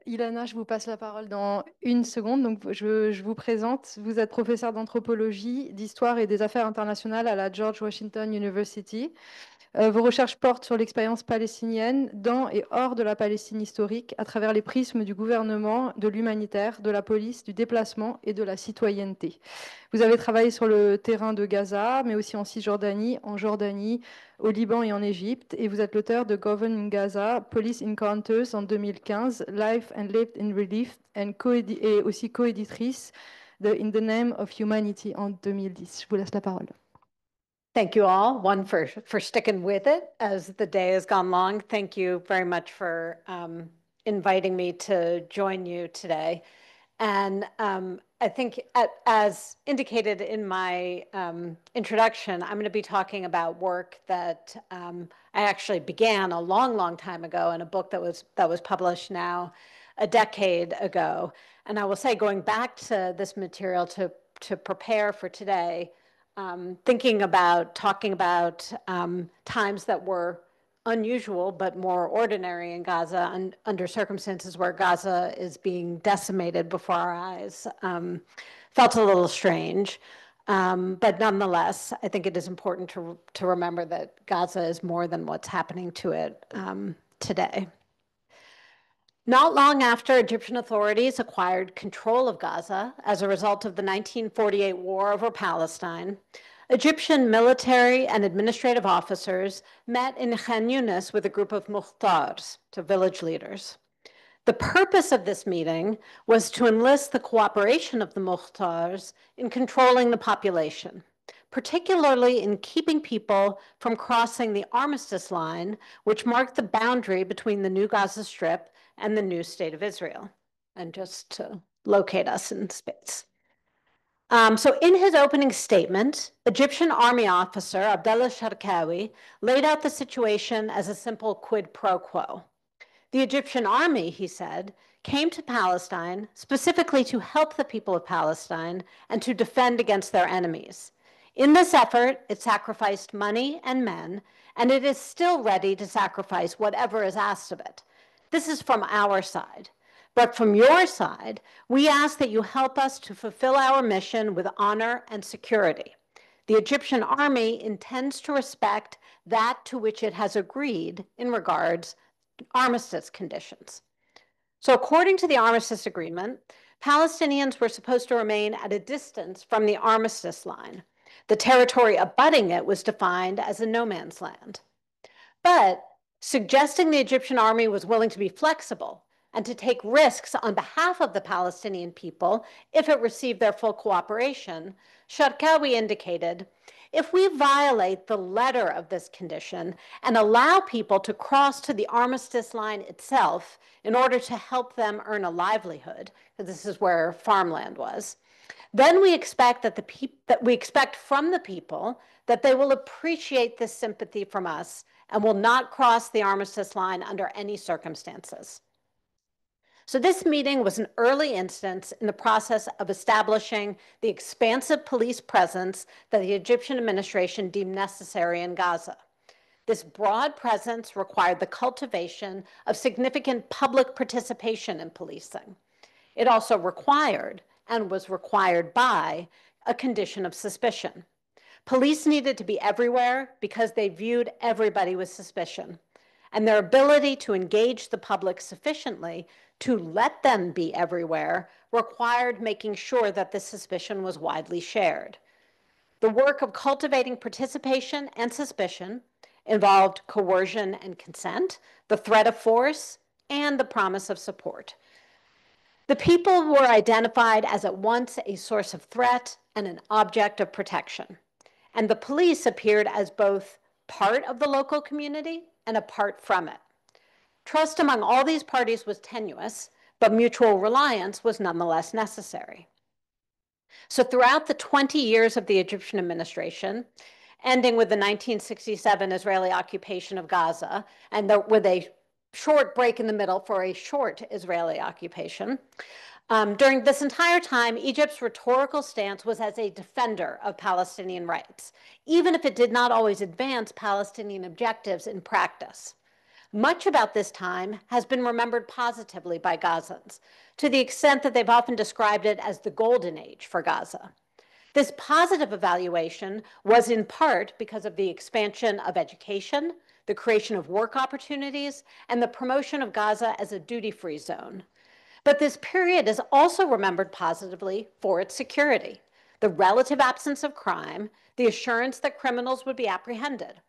Ilana, je vous passe la parole dans une seconde. Donc, je vous présente. Vous êtes professeur d'anthropologie, d'histoire et des affaires internationales à la George Washington University. Vos recherches portent sur l'expérience palestinienne dans et hors de la Palestine historique, à travers les prismes du gouvernement, de l'humanitaire, de la police, du déplacement et de la citoyenneté. Vous avez travaillé sur le terrain de Gaza, mais aussi en Cisjordanie, en Jordanie, au Liban et en Égypte. Et vous êtes l'auteur de Govern in Gaza, Police Encounters en 2015, Life and Lived in Relief, et aussi coéditrice de In the Name of Humanity en 2010. Je vous laisse la parole. Thank you all, one for sticking with it as the day has gone long. Thank you very much for inviting me to join you today. And I think as indicated in my introduction, I'm going to be talking about work that I actually began a long, long time ago in a book that was published now a decade ago. And I will say, going back to this material to prepare for today, talking about times that were unusual but more ordinary in Gaza and under circumstances where Gaza is being decimated before our eyes, felt a little strange. But nonetheless, I think it is important to remember that Gaza is more than what's happening to it today. Not long after Egyptian authorities acquired control of Gaza as a result of the 1948 war over Palestine, Egyptian military and administrative officers met in Khan Yunis with a group of Mukhtars, to village leaders. The purpose of this meeting was to enlist the cooperation of the Mukhtars in controlling the population, particularly in keeping people from crossing the armistice line, which marked the boundary between the new Gaza Strip and the new state of Israel, and just to locate us in space. So in his opening statement, Egyptian army officer Abdallah Sharkawi laid out the situation as a simple quid pro quo. The Egyptian army, he said, came to Palestine specifically to help the people of Palestine and to defend against their enemies. In this effort, it sacrificed money and men, and it is still ready to sacrifice whatever is asked of it. This is from our side. But from your side, we ask that you help us to fulfill our mission with honor and security. The Egyptian army intends to respect that to which it has agreed in regards to armistice conditions. So according to the armistice agreement, Palestinians were supposed to remain at a distance from the armistice line. The territory abutting it was defined as a no man's land. But suggesting the Egyptian army was willing to be flexible and to take risks on behalf of the Palestinian people if it received their full cooperation, Sharkawi indicated, if we violate the letter of this condition and allow people to cross to the armistice line itself in order to help them earn a livelihood, because this is where farmland was, then we expect from the people that they will appreciate this sympathy from us and will not cross the armistice line under any circumstances. So this meeting was an early instance in the process of establishing the expansive police presence that the Egyptian administration deemed necessary in Gaza. This broad presence required the cultivation of significant public participation in policing. It also required, and was required by, a condition of suspicion. Police needed to be everywhere because they viewed everybody with suspicion, and their ability to engage the public sufficiently to let them be everywhere required making sure that this suspicion was widely shared. The work of cultivating participation and suspicion involved coercion and consent, the threat of force, and the promise of support. The people were identified as at once a source of threat and an object of protection. And the police appeared as both part of the local community and apart from it. Trust among all these parties was tenuous, but mutual reliance was nonetheless necessary. So throughout the 20 years of the Egyptian administration, ending with the 1967 Israeli occupation of Gaza, and with a short break in the middle for a short Israeli occupation, during this entire time, Egypt's rhetorical stance was as a defender of Palestinian rights, even if it did not always advance Palestinian objectives in practice. Much about this time has been remembered positively by Gazans, to the extent that they've often described it as the golden age for Gaza. This positive evaluation was in part because of the expansion of education, the creation of work opportunities, and the promotion of Gaza as a duty-free zone. But this period is also remembered positively for its security, the relative absence of crime, the assurance that criminals would be apprehended.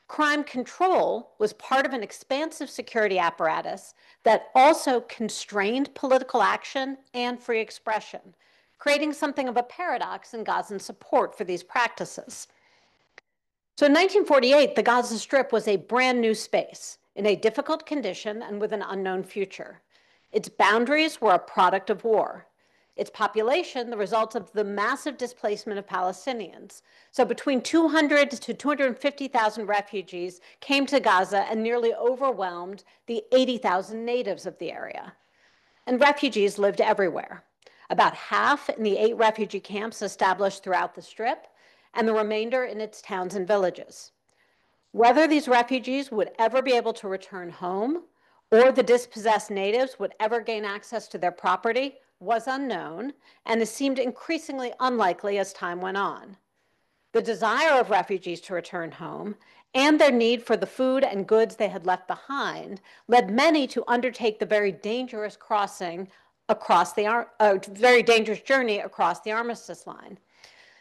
Crime control was part of an expansive security apparatus that also constrained political action and free expression, creating something of a paradox in Gazan support for these practices. So in 1948, the Gaza Strip was a brand new space in a difficult condition and with an unknown future. Its boundaries were a product of war. Its population, the result of the massive displacement of Palestinians. So between 200 to 250,000 refugees came to Gaza and nearly overwhelmed the 80,000 natives of the area. And refugees lived everywhere, about half in the 8 refugee camps established throughout the Strip, and the remainder in its towns and villages. Whether these refugees would ever be able to return home or the dispossessed natives would ever gain access to their property was unknown, and it seemed increasingly unlikely as time went on. The desire of refugees to return home and their need for the food and goods they had left behind led many to undertake the very dangerous journey across the armistice line.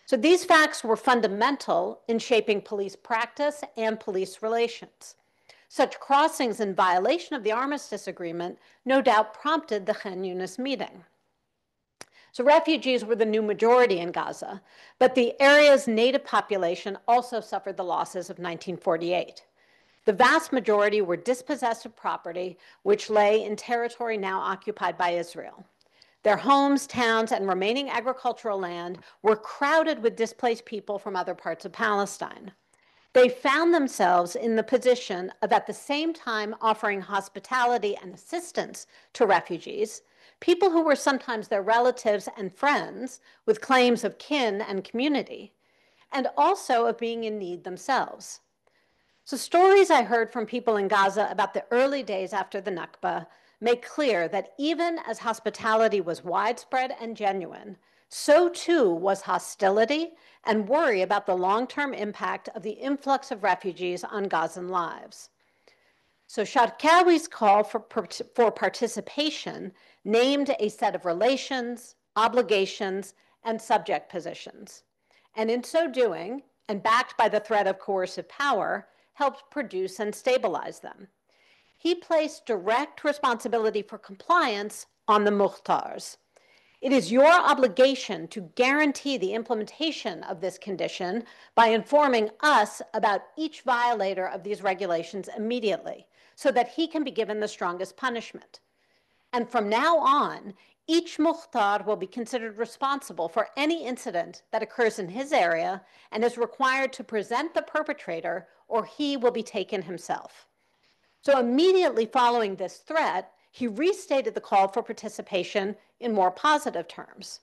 So these facts were fundamental in shaping police practice and police relations. Such crossings in violation of the armistice agreement no doubt prompted the Khan Yunis meeting. So refugees were the new majority in Gaza, but the area's native population also suffered the losses of 1948. The vast majority were dispossessed of property, which lay in territory now occupied by Israel. Their homes, towns, and remaining agricultural land were crowded with displaced people from other parts of Palestine. They found themselves in the position of at the same time offering hospitality and assistance to refugees, people who were sometimes their relatives and friends with claims of kin and community, and also of being in need themselves. So stories I heard from people in Gaza about the early days after the Nakba make clear that even as hospitality was widespread and genuine, so too was hostility and worry about the long-term impact of the influx of refugees on Gazan lives. So Sharkawi's call for participation named a set of relations, obligations, and subject positions. And in so doing, and backed by the threat of coercive power, helped produce and stabilize them. He placed direct responsibility for compliance on the Mukhtars. It is your obligation to guarantee the implementation of this condition by informing us about each violator of these regulations immediately, so that he can be given the strongest punishment. And from now on, each Mukhtar will be considered responsible for any incident that occurs in his area and is required to present the perpetrator, or he will be taken himself. So immediately following this threat, he restated the call for participation in more positive terms.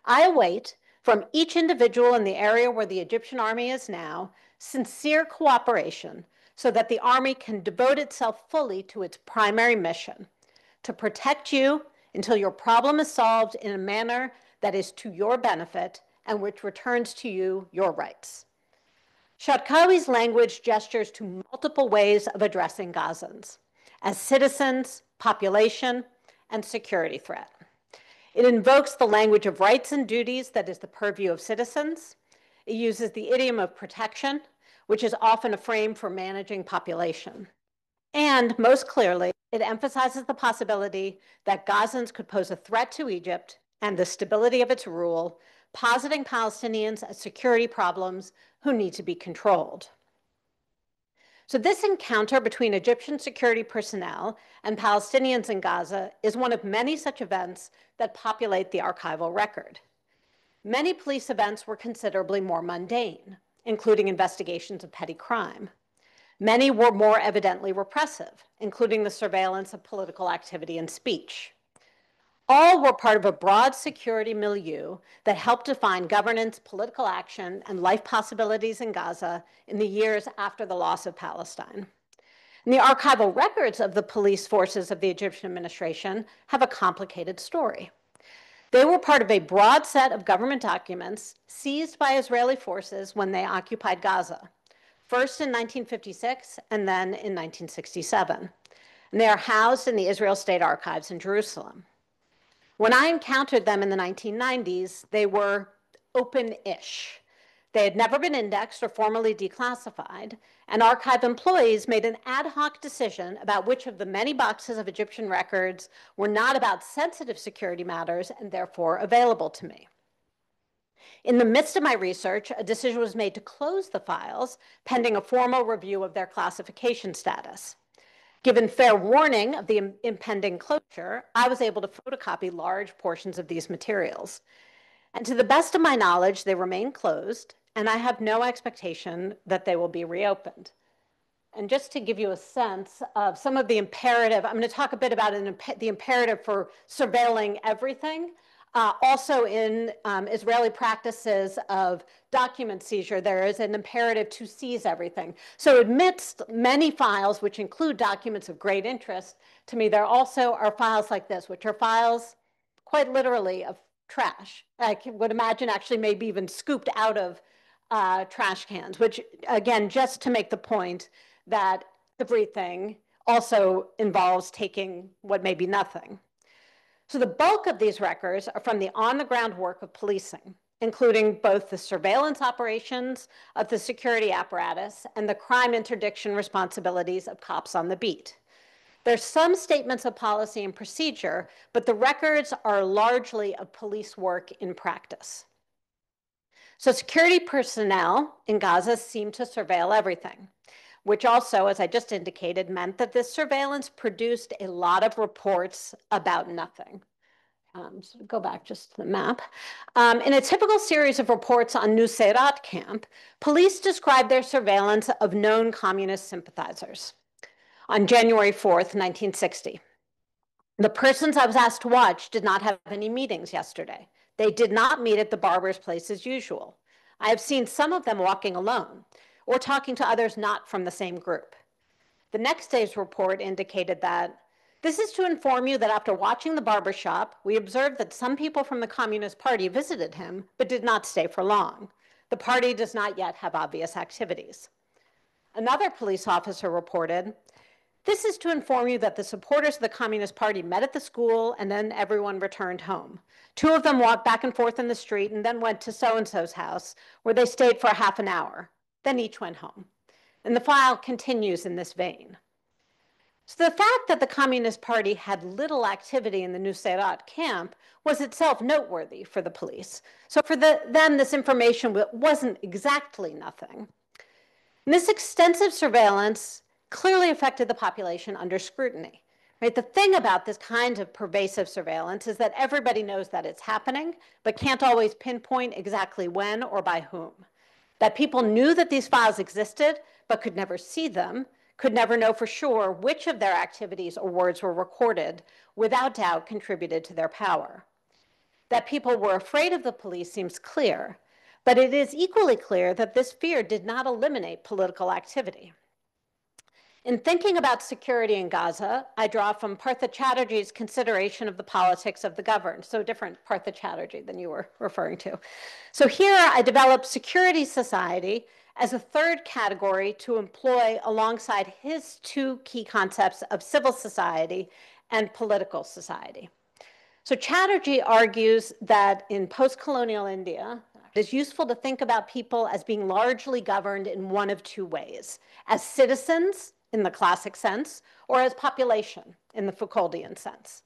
I await from each individual in the area where the Egyptian army is now sincere cooperation so that the army can devote itself fully to its primary mission, to protect you until your problem is solved in a manner that is to your benefit and which returns to you your rights. Sharkawi's language gestures to multiple ways of addressing Gazans as citizens, population, and security threat. It invokes the language of rights and duties that is the purview of citizens. It uses the idiom of protection, which is often a frame for managing population. And most clearly, it emphasizes the possibility that Gazans could pose a threat to Egypt and the stability of its rule, positing Palestinians as security problems who need to be controlled. So this encounter between Egyptian security personnel and Palestinians in Gaza is one of many such events that populate the archival record. Many police events were considerably more mundane, including investigations of petty crime. Many were more evidently repressive, including the surveillance of political activity and speech. All were part of a broad security milieu that helped define governance, political action, and life possibilities in Gaza in the years after the loss of Palestine. And the archival records of the police forces of the Egyptian administration have a complicated story. They were part of a broad set of government documents seized by Israeli forces when they occupied Gaza, first in 1956 and then in 1967. And they are housed in the Israel State Archives in Jerusalem. When I encountered them in the 1990s, they were open-ish. They had never been indexed or formally declassified, and archive employees made an ad hoc decision about which of the many boxes of Egyptian records were not about sensitive security matters and therefore available to me. In the midst of my research, a decision was made to close the files pending a formal review of their classification status. Given fair warning of the impending closure, I was able to photocopy large portions of these materials. And to the best of my knowledge, they remain closed, and I have no expectation that they will be reopened. And just to give you a sense of some of the imperative, I'm going to talk a bit about the imperative for surveilling everything. Also in Israeli practices of document seizure, there is an imperative to seize everything. So amidst many files, which include documents of great interest to me, there also are files like this, which are files quite literally of trash. I would imagine actually maybe even scooped out of trash cans, which again, just to make the point that everything also involves taking what may be nothing. So the bulk of these records are from the on-the-ground work of policing, including both the surveillance operations of the security apparatus and the crime interdiction responsibilities of cops on the beat. There's some statements of policy and procedure, but the records are largely of police work in practice. So security personnel in Gaza seem to surveil everything, which also, as I just indicated, meant that this surveillance produced a lot of reports about nothing. So go back just to the map. In a typical series of reports on Nuseirat camp, police described their surveillance of known communist sympathizers. On January 4th, 1960, the persons I was asked to watch did not have any meetings yesterday. They did not meet at the barber's place as usual. I have seen some of them walking alone or talking to others not from the same group. The next day's report indicated that this is to inform you that after watching the barber shop, we observed that some people from the Communist Party visited him, but did not stay for long. The party does not yet have obvious activities. Another police officer reported, this is to inform you that the supporters of the Communist Party met at the school and then everyone returned home. Two of them walked back and forth in the street and then went to so-and-so's house where they stayed for half an hour. Then each went home. And the file continues in this vein. So the fact that the Communist Party had little activity in the Nuseirat camp was itself noteworthy for the police. So for them, this information wasn't exactly nothing. And this extensive surveillance clearly affected the population under scrutiny. Right? The thing about this kind of pervasive surveillance is that everybody knows that it's happening, but can't always pinpoint exactly when or by whom. That people knew that these files existed, but could never see them, could never know for sure which of their activities or words were recorded, without doubt contributed to their power. That people were afraid of the police seems clear, but it is equally clear that this fear did not eliminate political activity. In thinking about security in Gaza, I draw from Partha Chatterjee's consideration of the politics of the governed, so different Partha Chatterjee than you were referring to. So here I developed security society as a third category to employ alongside his two key concepts of civil society and political society. So Chatterjee argues that in post-colonial India, it is useful to think about people as being largely governed in one of two ways, as citizens in the classic sense, or as population in the Foucauldian sense.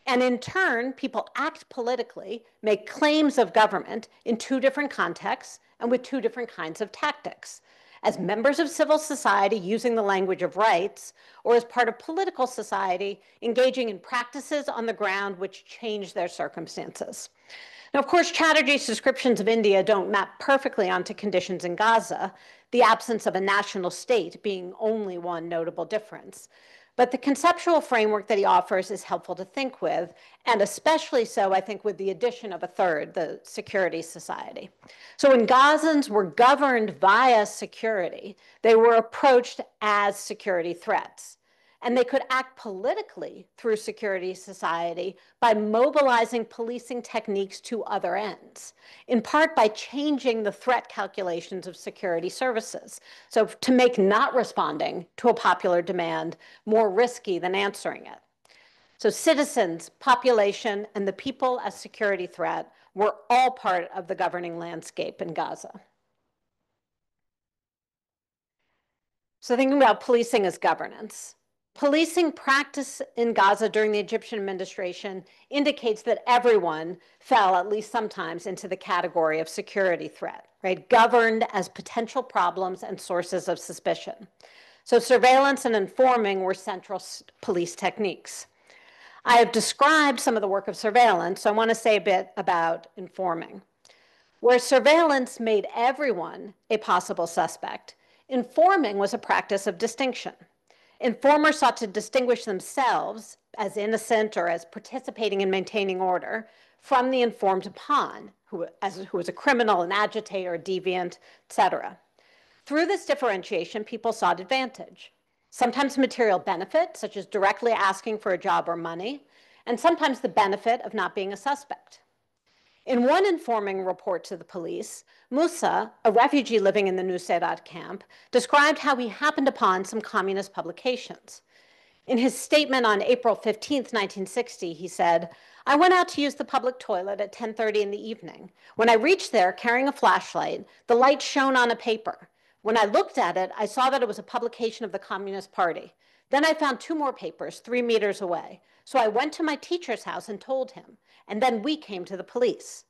And in turn, people act politically, make claims of government in two different contexts and with two different kinds of tactics, as members of civil society using the language of rights, or as part of political society engaging in practices on the ground which change their circumstances. Now, of course, Chatterjee's descriptions of India don't map perfectly onto conditions in Gaza, the absence of a national state being only one notable difference. But the conceptual framework that he offers is helpful to think with, and especially so, I think, with the addition of a third, the security society. So when Gazans were governed via security, they were approached as security threats. And they could act politically through security society by mobilizing policing techniques to other ends, in part by changing the threat calculations of security services. So to make not responding to a popular demand more risky than answering it. So citizens, population, and the people as security threat were all part of the governing landscape in Gaza. So thinking about policing as governance. Policing practice in Gaza during the Egyptian administration indicates that everyone fell, at least sometimes, into the category of security threat, right? Governed as potential problems and sources of suspicion. So surveillance and informing were central police techniques. I have described some of the work of surveillance, so I want to say a bit about informing. Where surveillance made everyone a possible suspect, informing was a practice of distinction. Informers sought to distinguish themselves as innocent or as participating in maintaining order from the informed upon, who was a criminal, an agitator, a deviant, etc. Through this differentiation, people sought advantage. Sometimes material benefit, such as directly asking for a job or money, and sometimes the benefit of not being a suspect. In one informing report to the police, Musa, a refugee living in the Nusayrat camp, described how he happened upon some communist publications. In his statement on April 15, 1960, he said, "I went out to use the public toilet at 10:30 in the evening. When I reached there carrying a flashlight, the light shone on a paper. When I looked at it, I saw that it was a publication of the Communist Party. Then I found 2 more papers 3 meters away. So I went to my teacher's house and told him, and then we came to the police.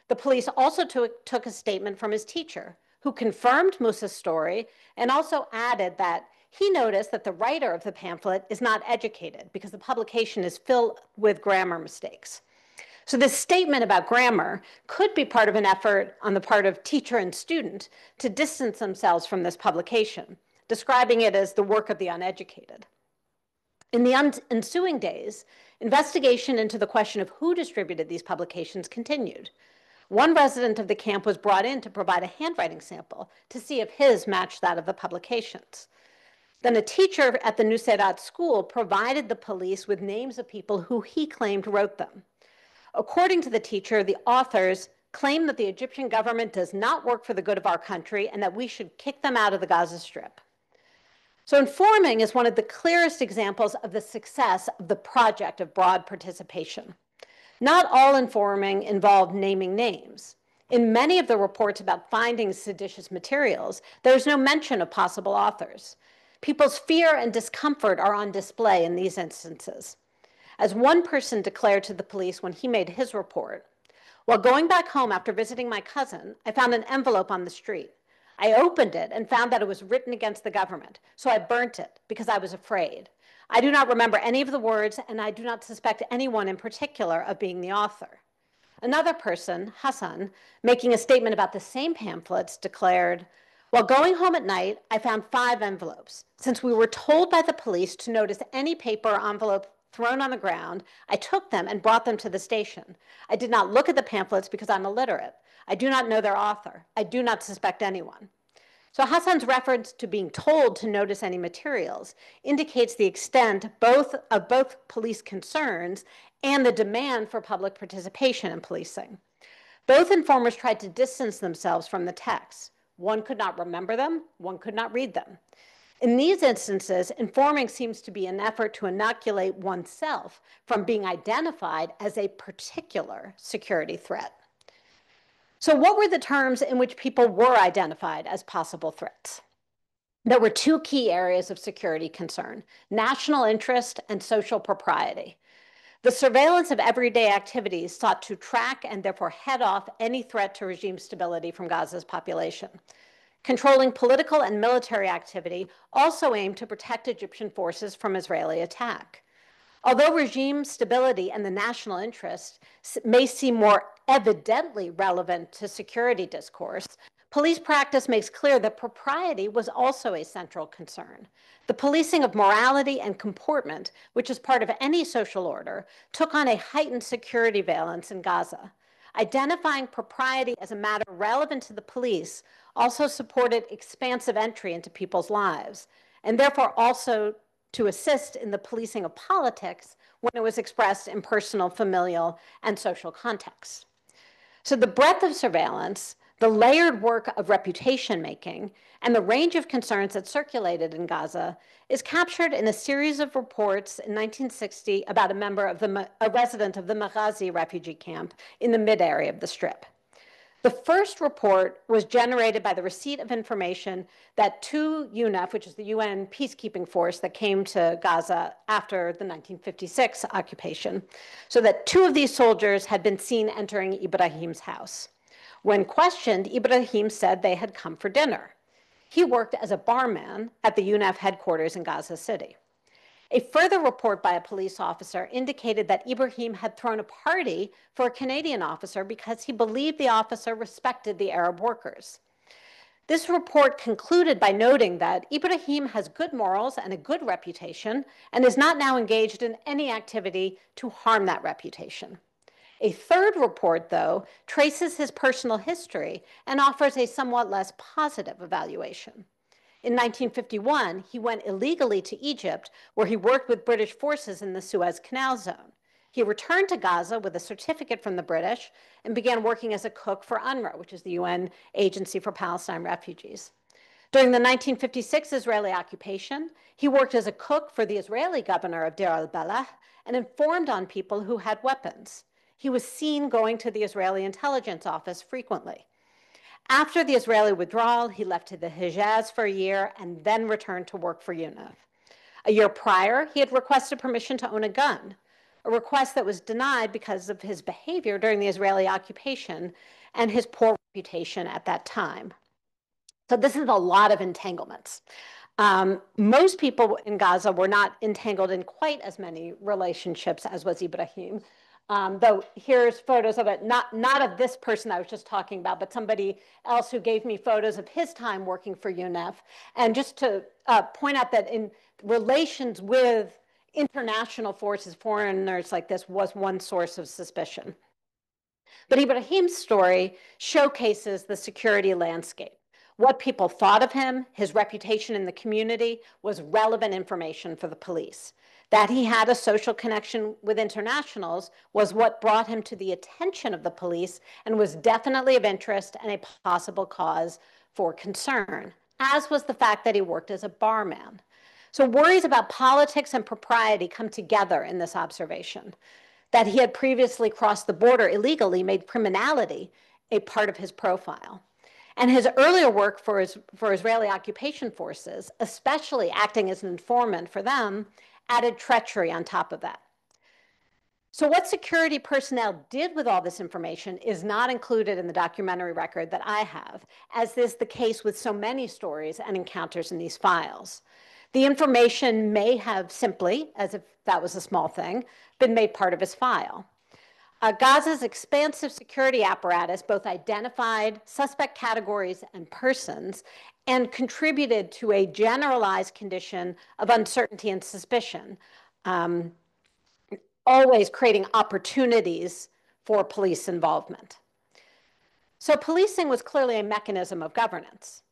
The police also took a statement from his teacher, who confirmed Musa's story and also added that he noticed that the writer of the pamphlet is not educated because the publication is filled with grammar mistakes." So this statement about grammar could be part of an effort on the part of teacher and student to distance themselves from this publication, describing it as the work of the uneducated. In the ensuing days, investigation into the question of who distributed these publications continued. One resident of the camp was brought in to provide a handwriting sample to see if his matched that of the publications. Then a teacher at the Nusayrat school provided the police with names of people who he claimed wrote them. According to the teacher, the authors claim that the Egyptian government does not work for the good of our country and that we should kick them out of the Gaza Strip. So informing is one of the clearest examples of the success of the project of broad participation. Not all informing involved naming names. In many of the reports about finding seditious materials, there is no mention of possible authors. People's fear and discomfort are on display in these instances. As one person declared to the police when he made his report, "While going back home after visiting my cousin, I found an envelope on the street. I opened it and found that it was written against the government, so I burnt it because I was afraid. I do not remember any of the words, and I do not suspect anyone in particular of being the author." Another person, Hassan, making a statement about the same pamphlets, declared, "While going home at night, I found 5 envelopes. Since we were told by the police to notice any paper or envelope thrown on the ground, I took them and brought them to the station. I did not look at the pamphlets because I'm illiterate. I do not know their author. I do not suspect anyone." So Hassan's reference to being told to notice any materials indicates the extent of both police concerns and the demand for public participation in policing. Both informers tried to distance themselves from the texts. One could not remember them, one could not read them. In these instances, informing seems to be an effort to inoculate oneself from being identified as a particular security threat. So what were the terms in which people were identified as possible threats? There were 2 key areas of security concern: national interest and social propriety. The surveillance of everyday activities sought to track and therefore head off any threat to regime stability from Gaza's population. Controlling political and military activity also aimed to protect Egyptian forces from Israeli attack. Although regime stability and the national interest may seem more evidently relevant to security discourse, police practice makes clear that propriety was also a central concern. The policing of morality and comportment, which is part of any social order, took on a heightened security valence in Gaza. Identifying propriety as a matter relevant to the police also supported expansive entry into people's lives, and therefore also to assist in the policing of politics when it was expressed in personal, familial, and social contexts. So the breadth of surveillance, the layered work of reputation making, and the range of concerns that circulated in Gaza is captured in a series of reports in 1960 about a resident of the Maghazi refugee camp in the mid area of the Strip. The first report was generated by the receipt of information that two UNEF, which is the UN peacekeeping force that came to Gaza after the 1956 occupation, so that two of these soldiers had been seen entering Ibrahim's house. When questioned, Ibrahim said they had come for dinner. He worked as a barman at the UNEF headquarters in Gaza City. A further report by a police officer indicated that Ibrahim had thrown a party for a Canadian officer because he believed the officer respected the Arab workers. This report concluded by noting that Ibrahim has good morals and a good reputation and is not now engaged in any activity to harm that reputation. A third report, though, traces his personal history and offers a somewhat less positive evaluation. In 1951, he went illegally to Egypt, where he worked with British forces in the Suez Canal zone. He returned to Gaza with a certificate from the British and began working as a cook for UNRWA, which is the UN Agency for Palestine Refugees. During the 1956 Israeli occupation, he worked as a cook for the Israeli governor of Deir al-Balah and informed on people who had weapons. He was seen going to the Israeli intelligence office frequently. After the Israeli withdrawal, he left to the Hejaz for a year and then returned to work for UNIF. A year prior, he had requested permission to own a gun, a request that was denied because of his behavior during the Israeli occupation and his poor reputation at that time. So this is a lot of entanglements. Most people in Gaza were not entangled in quite as many relationships as was Ibrahim. Though here's photos of it, not of this person I was just talking about, but somebody else who gave me photos of his time working for UNEF. And just to point out that in relations with international forces, foreigners like this was one source of suspicion. But Ibrahim's story showcases the security landscape. What people thought of him, his reputation in the community, was relevant information for the police. That he had a social connection with internationals was what brought him to the attention of the police and was definitely of interest and a possible cause for concern, as was the fact that he worked as a barman. So worries about politics and propriety come together in this observation. That he had previously crossed the border illegally made criminality a part of his profile. And his earlier work for Israeli occupation forces, especially acting as an informant for them, added treachery on top of that. So what security personnel did with all this information is not included in the documentary record that I have, as is the case with so many stories and encounters in these files. The information may have simply, as if that was a small thing, been made part of his file. Gaza's expansive security apparatus both identified suspect categories and persons and contributed to a generalized condition of uncertainty and suspicion, always creating opportunities for police involvement. So policing was clearly a mechanism of governance,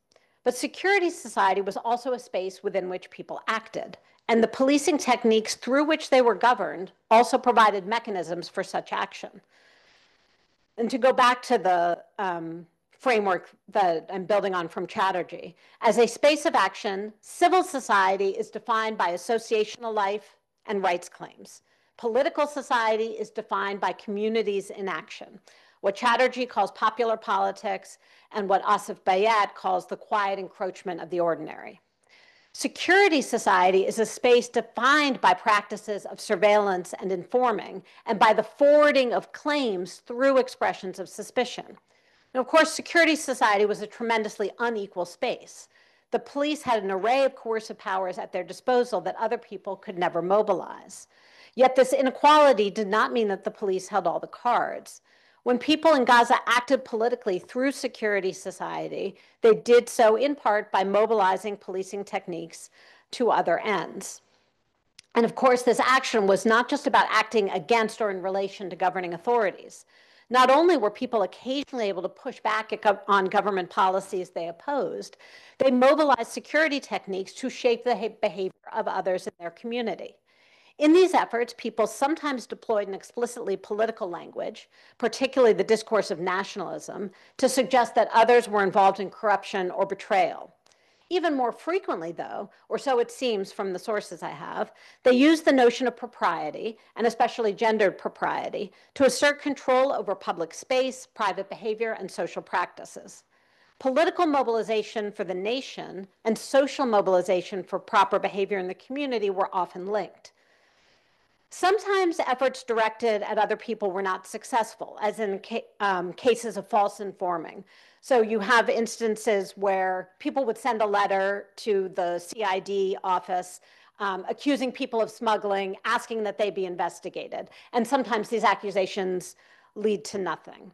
but security society was also a space within which people acted, and the policing techniques through which they were governed also provided mechanisms for such action. And to go back to the framework that I'm building on from Chatterjee, as a space of action, civil society is defined by associational life and rights claims. Political society is defined by communities in action, what Chatterjee calls popular politics and what Asif Bayat calls the quiet encroachment of the ordinary. Security society is a space defined by practices of surveillance and informing, and by the forwarding of claims through expressions of suspicion. And of course, security society was a tremendously unequal space. The police had an array of coercive powers at their disposal that other people could never mobilize. Yet this inequality did not mean that the police held all the cards. When people in Gaza acted politically through security society, they did so in part by mobilizing policing techniques to other ends. And of course, this action was not just about acting against or in relation to governing authorities. Not only were people occasionally able to push back on government policies they opposed, they mobilized security techniques to shape the behavior of others in their community. In these efforts, people sometimes deployed an explicitly political language, particularly the discourse of nationalism, to suggest that others were involved in corruption or betrayal. Even more frequently, though, or so it seems from the sources I have, they use the notion of propriety, and especially gendered propriety, to assert control over public space, private behavior, and social practices. Political mobilization for the nation and social mobilization for proper behavior in the community were often linked. Sometimes efforts directed at other people were not successful, as in cases of false informing. So you have instances where people would send a letter to the CID office accusing people of smuggling, asking that they be investigated. And sometimes these accusations lead to nothing.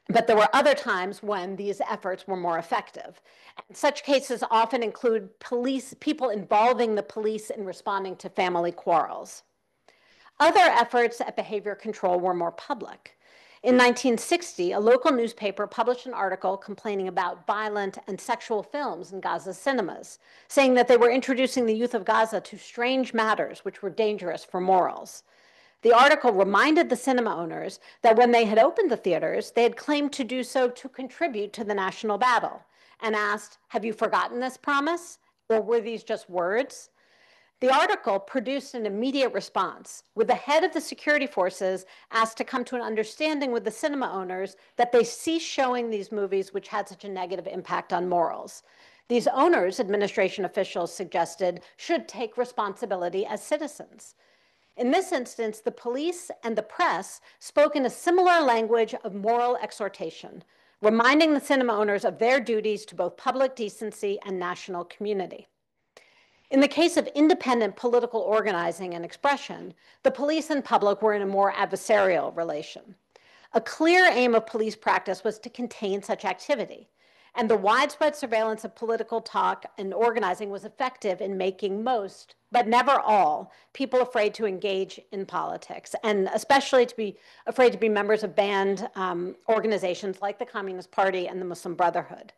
But there were other times when these efforts were more effective. And such cases often include people involving the police in responding to family quarrels. Other efforts at behavior control were more public. In 1960, a local newspaper published an article complaining about violent and sexual films in Gaza's cinemas, saying that they were introducing the youth of Gaza to strange matters which were dangerous for morals. The article reminded the cinema owners that when they had opened the theaters, they had claimed to do so to contribute to the national battle, and asked, have you forgotten this promise? Or were these just words? The article produced an immediate response, with the head of the security forces asked to come to an understanding with the cinema owners that they cease showing these movies which had such a negative impact on morals. These owners, administration officials suggested, should take responsibility as citizens. In this instance, the police and the press spoke in a similar language of moral exhortation, reminding the cinema owners of their duties to both public decency and national community. In the case of independent political organizing and expression, the police and public were in a more adversarial relation. A clear aim of police practice was to contain such activity, and the widespread surveillance of political talk and organizing was effective in making most, but never all, people afraid to engage in politics, and especially to be afraid to be members of banned organizations like the Communist Party and the Muslim Brotherhood.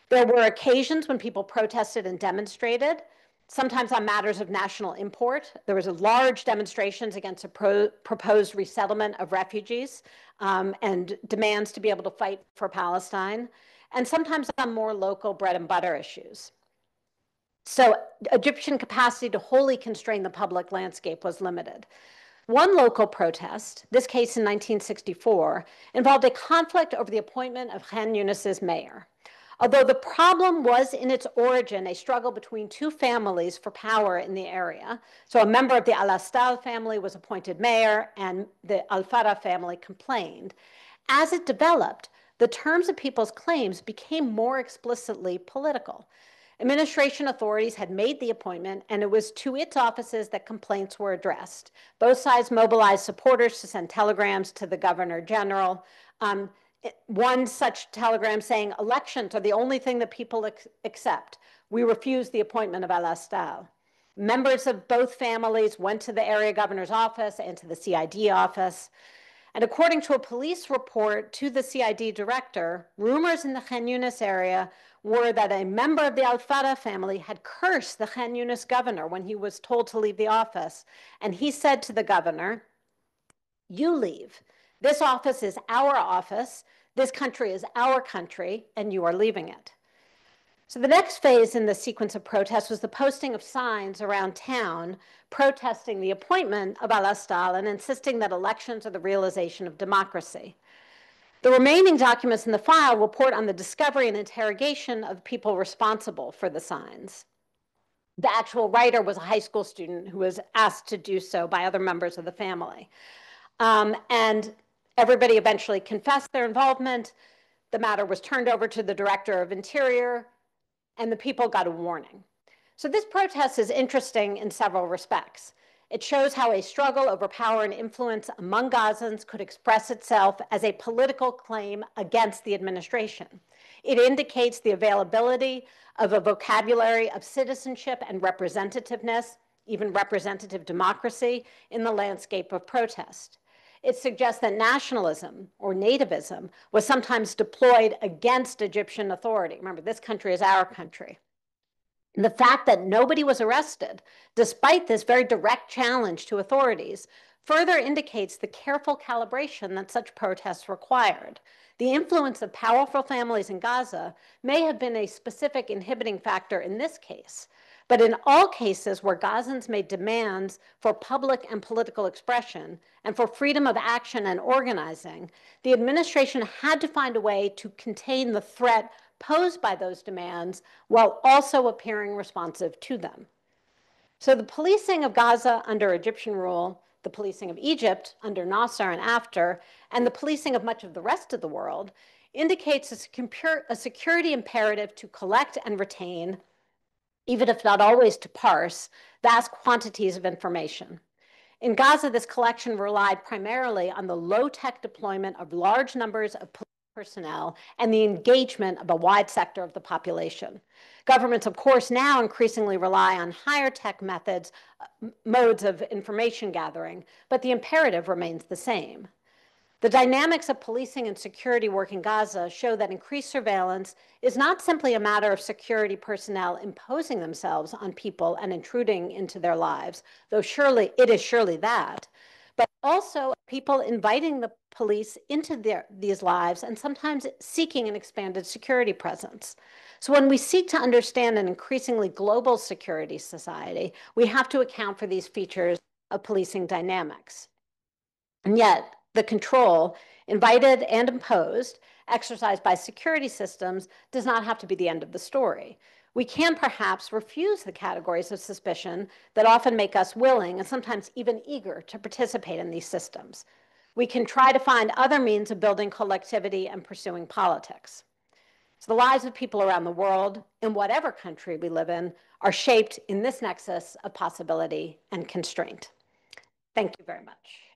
There were occasions when people protested and demonstrated, sometimes on matters of national import. There was large demonstrations against a proposed resettlement of refugees and demands to be able to fight for Palestine, and sometimes on more local bread and butter issues. So Egyptian capacity to wholly constrain the public landscape was limited. One local protest, this case in 1964, involved a conflict over the appointment of Khan Yunis's mayor. Although the problem was in its origin a struggle between two families for power in the area, so a member of the Al-Astal family was appointed mayor and the Al-Farah family complained. As it developed, the terms of people's claims became more explicitly political. Administration authorities had made the appointment, and it was to its offices that complaints were addressed. Both sides mobilized supporters to send telegrams to the governor general. One such telegram saying, elections are the only thing that people accept. We refuse the appointment of Al-Astal. Members of both families went to the area governor's office and to the CID office. And according to a police report to the CID director, rumors in the Khan Yunis area were that a member of the Al-Farah family had cursed the Khan Yunis governor when he was told to leave the office. And he said to the governor, you leave. This office is our office. This country is our country, and you are leaving it. So the next phase in the sequence of protests was the posting of signs around town protesting the appointment of Al-Astal and insisting that elections are the realization of democracy. The remaining documents in the file report on the discovery and interrogation of people responsible for the signs. The actual writer was a high school student who was asked to do so by other members of the family. And everybody eventually confessed their involvement. The matter was turned over to the Director of Interior, and the people got a warning. So this protest is interesting in several respects. It shows how a struggle over power and influence among Gazans could express itself as a political claim against the administration. It indicates the availability of a vocabulary of citizenship and representativeness, even representative democracy, in the landscape of protest. It suggests that nationalism or nativism was sometimes deployed against Egyptian authority. Remember, this country is our country. The fact that nobody was arrested, despite this very direct challenge to authorities, further indicates the careful calibration that such protests required. The influence of powerful families in Gaza may have been a specific inhibiting factor in this case, but in all cases where Gazans made demands for public and political expression and for freedom of action and organizing, the administration had to find a way to contain the threat posed by those demands while also appearing responsive to them. So the policing of Gaza under Egyptian rule, the policing of Egypt under Nasser and after, and the policing of much of the rest of the world indicates a security imperative to collect and retain, even if not always to parse, vast quantities of information. In Gaza, this collection relied primarily on the low-tech deployment of large numbers of personnel and the engagement of a wide sector of the population. Governments, of course, now increasingly rely on higher tech modes of information gathering, but the imperative remains the same. The dynamics of policing and security work in Gaza show that increased surveillance is not simply a matter of security personnel imposing themselves on people and intruding into their lives, though it is surely that, but also people inviting the police into these lives and sometimes seeking an expanded security presence. So when we seek to understand an increasingly global security society, we have to account for these features of policing dynamics. And yet, the control, invited and imposed, exercised by security systems does not have to be the end of the story. We can perhaps refuse the categories of suspicion that often make us willing and sometimes even eager to participate in these systems. We can try to find other means of building collectivity and pursuing politics. So the lives of people around the world, in whatever country we live in, are shaped in this nexus of possibility and constraint. Thank you very much.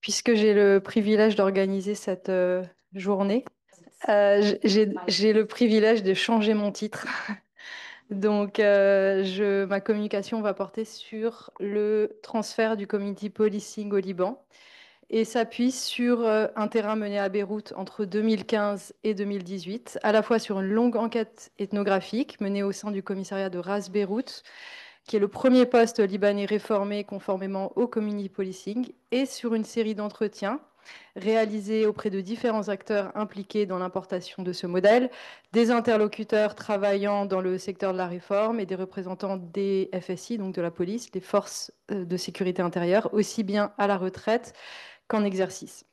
Puisque j'ai le privilège d'organiser cette journée, j'ai le privilège de changer mon titre. Donc, ma communication va porter sur le transfert du community policing au Liban et s'appuie sur un terrain mené à Beyrouth entre 2015 et 2018, à la fois sur une longue enquête ethnographique menée au sein du commissariat de Ras Beyrouth, qui est le premier poste libanais réformé conformément au community policing, et sur une série d'entretiens réalisés auprès de différents acteurs impliqués dans l'importation de ce modèle, des interlocuteurs travaillant dans le secteur de la réforme et des représentants des FSI, donc de la police, des forces de sécurité intérieure, aussi bien à la retraite qu'en exercice.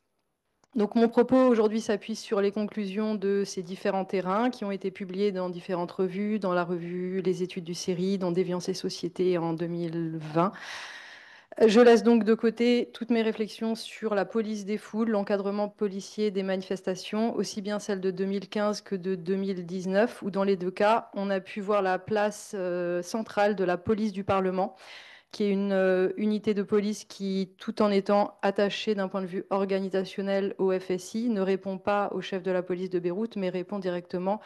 Donc mon propos aujourd'hui s'appuie sur les conclusions de ces différents terrains qui ont été publiés dans différentes revues, dans la revue Les études du série, dans Déviance et Société en 2020. Je laisse donc de côté toutes mes réflexions sur la police des foules, l'encadrement policier des manifestations, aussi bien celles de 2015 que de 2019, où dans les deux cas, on a pu voir la place centrale de la police du Parlement, qui est une unité de police qui, tout en étant attachée d'un point de vue organisationnel au FSI, ne répond pas au chef de la police de Beyrouth, mais répond directement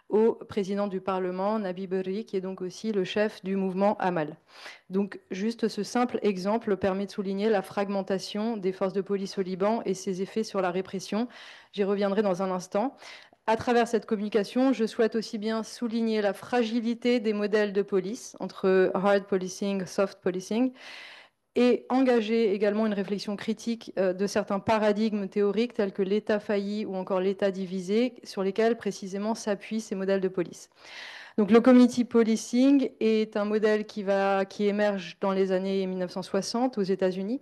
au président du Parlement, Nabi Berri, qui est donc aussi le chef du mouvement Amal. Donc, juste ce simple exemple permet de souligner la fragmentation des forces de police au Liban et ses effets sur la répression. J'y reviendrai dans un instant. À travers cette communication, je souhaite aussi bien souligner la fragilité des modèles de police entre hard policing, soft policing, et engager également une réflexion critique de certains paradigmes théoriques tels que l'État failli ou encore l'État divisé, sur lesquels précisément s'appuient ces modèles de police. Donc le community policing est un modèle qui émerge dans les années 1960 aux États-Unis,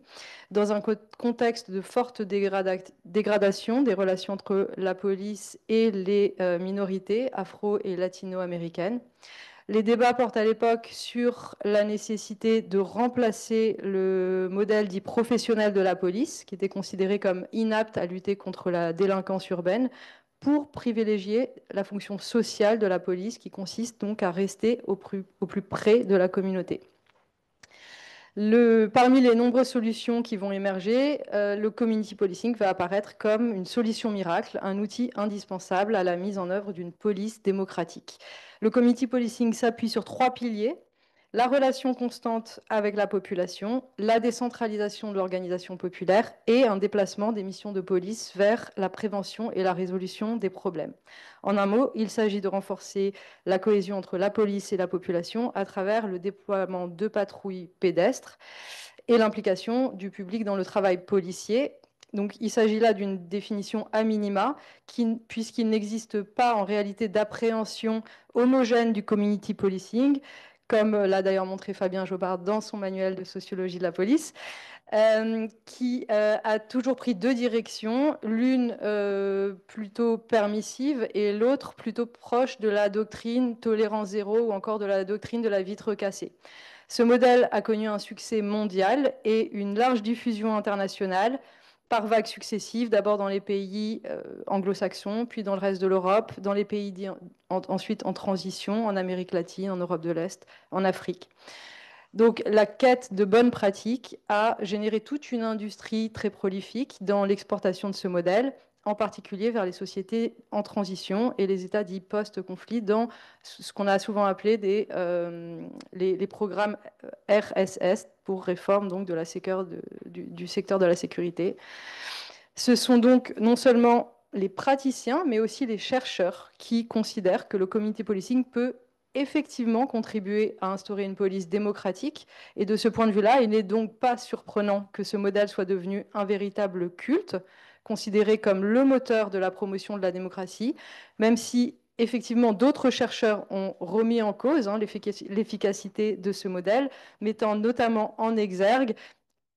dans un contexte de forte dégradation des relations entre la police et les minorités afro- et latino-américaines. Les débats portent à l'époque sur la nécessité de remplacer le modèle dit professionnel de la police, qui était considéré comme inapte à lutter contre la délinquance urbaine, pour privilégier la fonction sociale de la police qui consiste donc à rester au plus près de la communauté. Parmi les nombreuses solutions qui vont émerger, le community policing va apparaître comme une solution miracle, un outil indispensable à la mise en œuvre d'une police démocratique. Le community policing s'appuie sur 3 piliers: la relation constante avec la population, la décentralisation de l'organisation populaire et un déplacement des missions de police vers la prévention et la résolution des problèmes. En un mot, il s'agit de renforcer la cohésion entre la police et la population à travers le déploiement de patrouilles pédestres et l'implication du public dans le travail policier. Donc, il s'agit là d'une définition a minima, puisqu'il n'existe pas en réalité d'appréhension homogène du community policing, comme l'a d'ailleurs montré Fabien Jobard dans son manuel de sociologie de la police, qui a toujours pris 2 directions, l'une plutôt permissive et l'autre plutôt proche de la doctrine tolérance zéro ou encore de la doctrine de la vitre cassée. Ce modèle a connu un succès mondial et une large diffusion internationale par vagues successives, d'abord dans les pays anglo-saxons, puis dans le reste de l'Europe, dans les pays ensuite en transition, en Amérique latine, en Europe de l'Est, en Afrique. Donc la quête de bonnes pratiques a généré toute une industrie très prolifique dans l'exportation de ce modèle, en particulier vers les sociétés en transition et les États dits post-conflit, dans ce qu'on a souvent appelé les programmes RSS, pour réforme donc, du secteur de la sécurité. Ce sont donc non seulement les praticiens, mais aussi les chercheurs qui considèrent que le community policing peut effectivement contribuer à instaurer une police démocratique. Et de ce point de vue-là, il n'est donc pas surprenant que ce modèle soit devenu un véritable culte, considéré comme le moteur de la promotion de la démocratie, même si effectivement d'autres chercheurs ont remis en cause l'efficacité de ce modèle, mettant notamment en exergue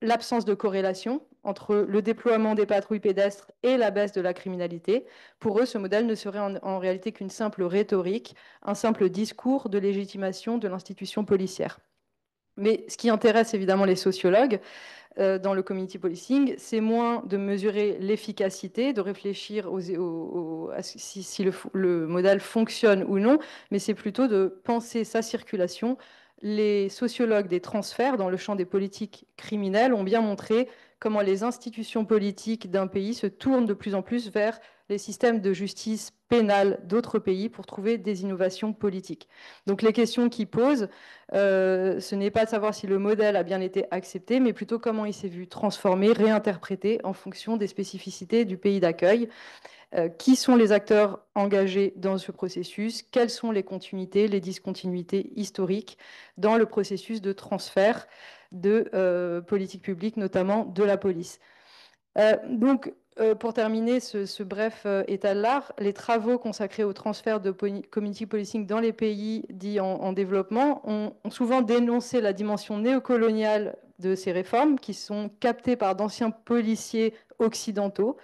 l'absence de corrélation entre le déploiement des patrouilles pédestres et la baisse de la criminalité. Pour eux, ce modèle ne serait en réalité qu'une simple rhétorique, un simple discours de légitimation de l'institution policière. Mais ce qui intéresse évidemment les sociologues dans le community policing, c'est moins de mesurer l'efficacité, de réfléchir à si le modèle fonctionne ou non, mais c'est plutôt de penser sa circulation. Les sociologues des transferts dans le champ des politiques criminelles ont bien montré comment les institutions politiques d'un pays se tournent de plus en plus vers les systèmes de justice pénale d'autres pays pour trouver des innovations politiques. Donc les questions qu'ils posent, ce n'est pas de savoir si le modèle a bien été accepté, mais plutôt comment il s'est vu transformé, réinterprété en fonction des spécificités du pays d'accueil. Qui sont les acteurs engagés dans ce processus? Quelles sont les continuités, les discontinuités historiques dans le processus de transfert de politique publique, notamment de la police? Pour terminer ce bref état de l'art, les travaux consacrés au transfert de community policing dans les pays dits en développement ont souvent dénoncé la dimension néocoloniale de ces réformes qui sont captées par d'anciens policiers occidentaux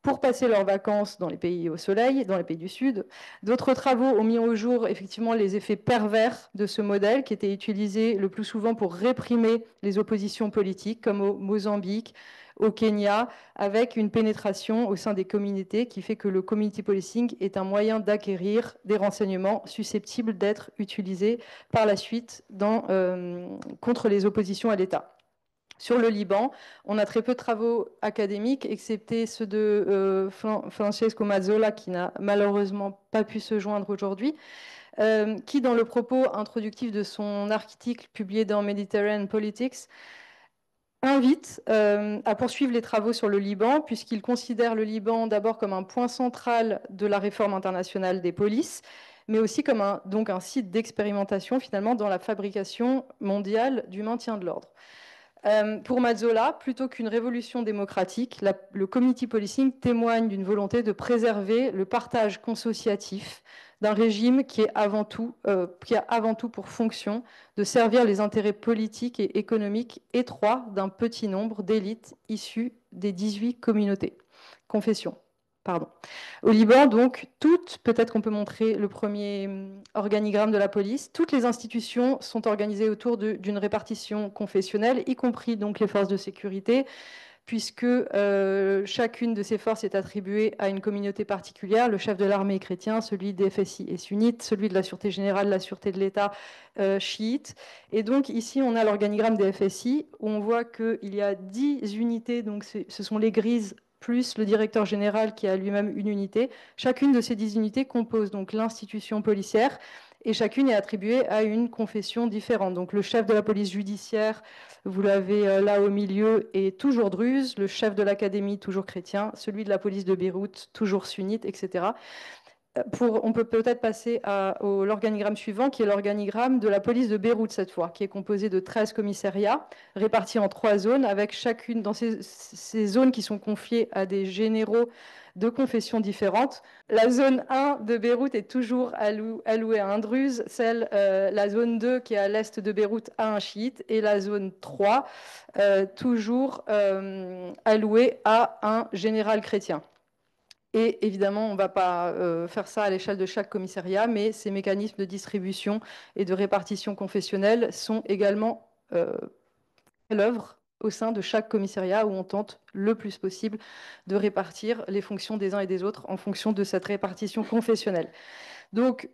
pour passer leurs vacances dans les pays au soleil, dans les pays du Sud. D'autres travaux ont mis au jour effectivement les effets pervers de ce modèle qui était utilisé le plus souvent pour réprimer les oppositions politiques, comme au Mozambique, au Kenya, avec une pénétration au sein des communautés qui fait que le community policing est un moyen d'acquérir des renseignements susceptibles d'être utilisés par la suite contre les oppositions à l'État. Sur le Liban, on a très peu de travaux académiques, excepté ceux de Francesco Mazzola, qui n'a malheureusement pas pu se joindre aujourd'hui, qui, dans le propos introductif de son article publié dans Mediterranean Politics, invite à poursuivre les travaux sur le Liban, puisqu'il considère le Liban d'abord comme un point central de la réforme internationale des polices, mais aussi comme un site d'expérimentation finalement dans la fabrication mondiale du maintien de l'ordre. Pour Mazzola, plutôt qu'une révolution démocratique, le community policing témoigne d'une volonté de préserver le partage consociatif d'un régime qui a avant tout pour fonction de servir les intérêts politiques et économiques étroits d'un petit nombre d'élites issues des 18 confessions. Pardon. Au Liban, donc, peut-être qu'on peut montrer le premier organigramme de la police, toutes les institutions sont organisées autour d'une répartition confessionnelle, y compris donc les forces de sécurité, puisque chacune de ces forces est attribuée à une communauté particulière. Le chef de l'armée est chrétien, celui des FSI est sunnite, celui de la Sûreté générale, la Sûreté de l'État, chiite. Et donc ici, on a l'organigramme des FSI, où on voit qu'il y a 10 unités, donc ce sont les grises, plus le directeur général qui a lui-même une unité. Chacune de ces 10 unités compose donc l'institution policière, et chacune est attribuée à une confession différente. Donc le chef de la police judiciaire, vous l'avez là au milieu, est toujours druze, le chef de l'académie toujours chrétien, celui de la police de Beyrouth toujours sunnite, etc. On peut peut-être passer à l'organigramme suivant, qui est l'organigramme de la police de Beyrouth cette fois, qui est composé de 13 commissariats répartis en 3 zones, avec chacune dans ces zones qui sont confiées à des généraux de confessions différentes. La zone 1 de Beyrouth est toujours allouée à un druze, la zone 2 qui est à l'est de Beyrouth à un chiite, et la zone 3 toujours allouée à un général chrétien. Et évidemment, on ne va pas faire ça à l'échelle de chaque commissariat, mais ces mécanismes de distribution et de répartition confessionnelle sont également à l'œuvre au sein de chaque commissariat, où on tente le plus possible de répartir les fonctions des uns et des autres en fonction de cette répartition confessionnelle. Donc,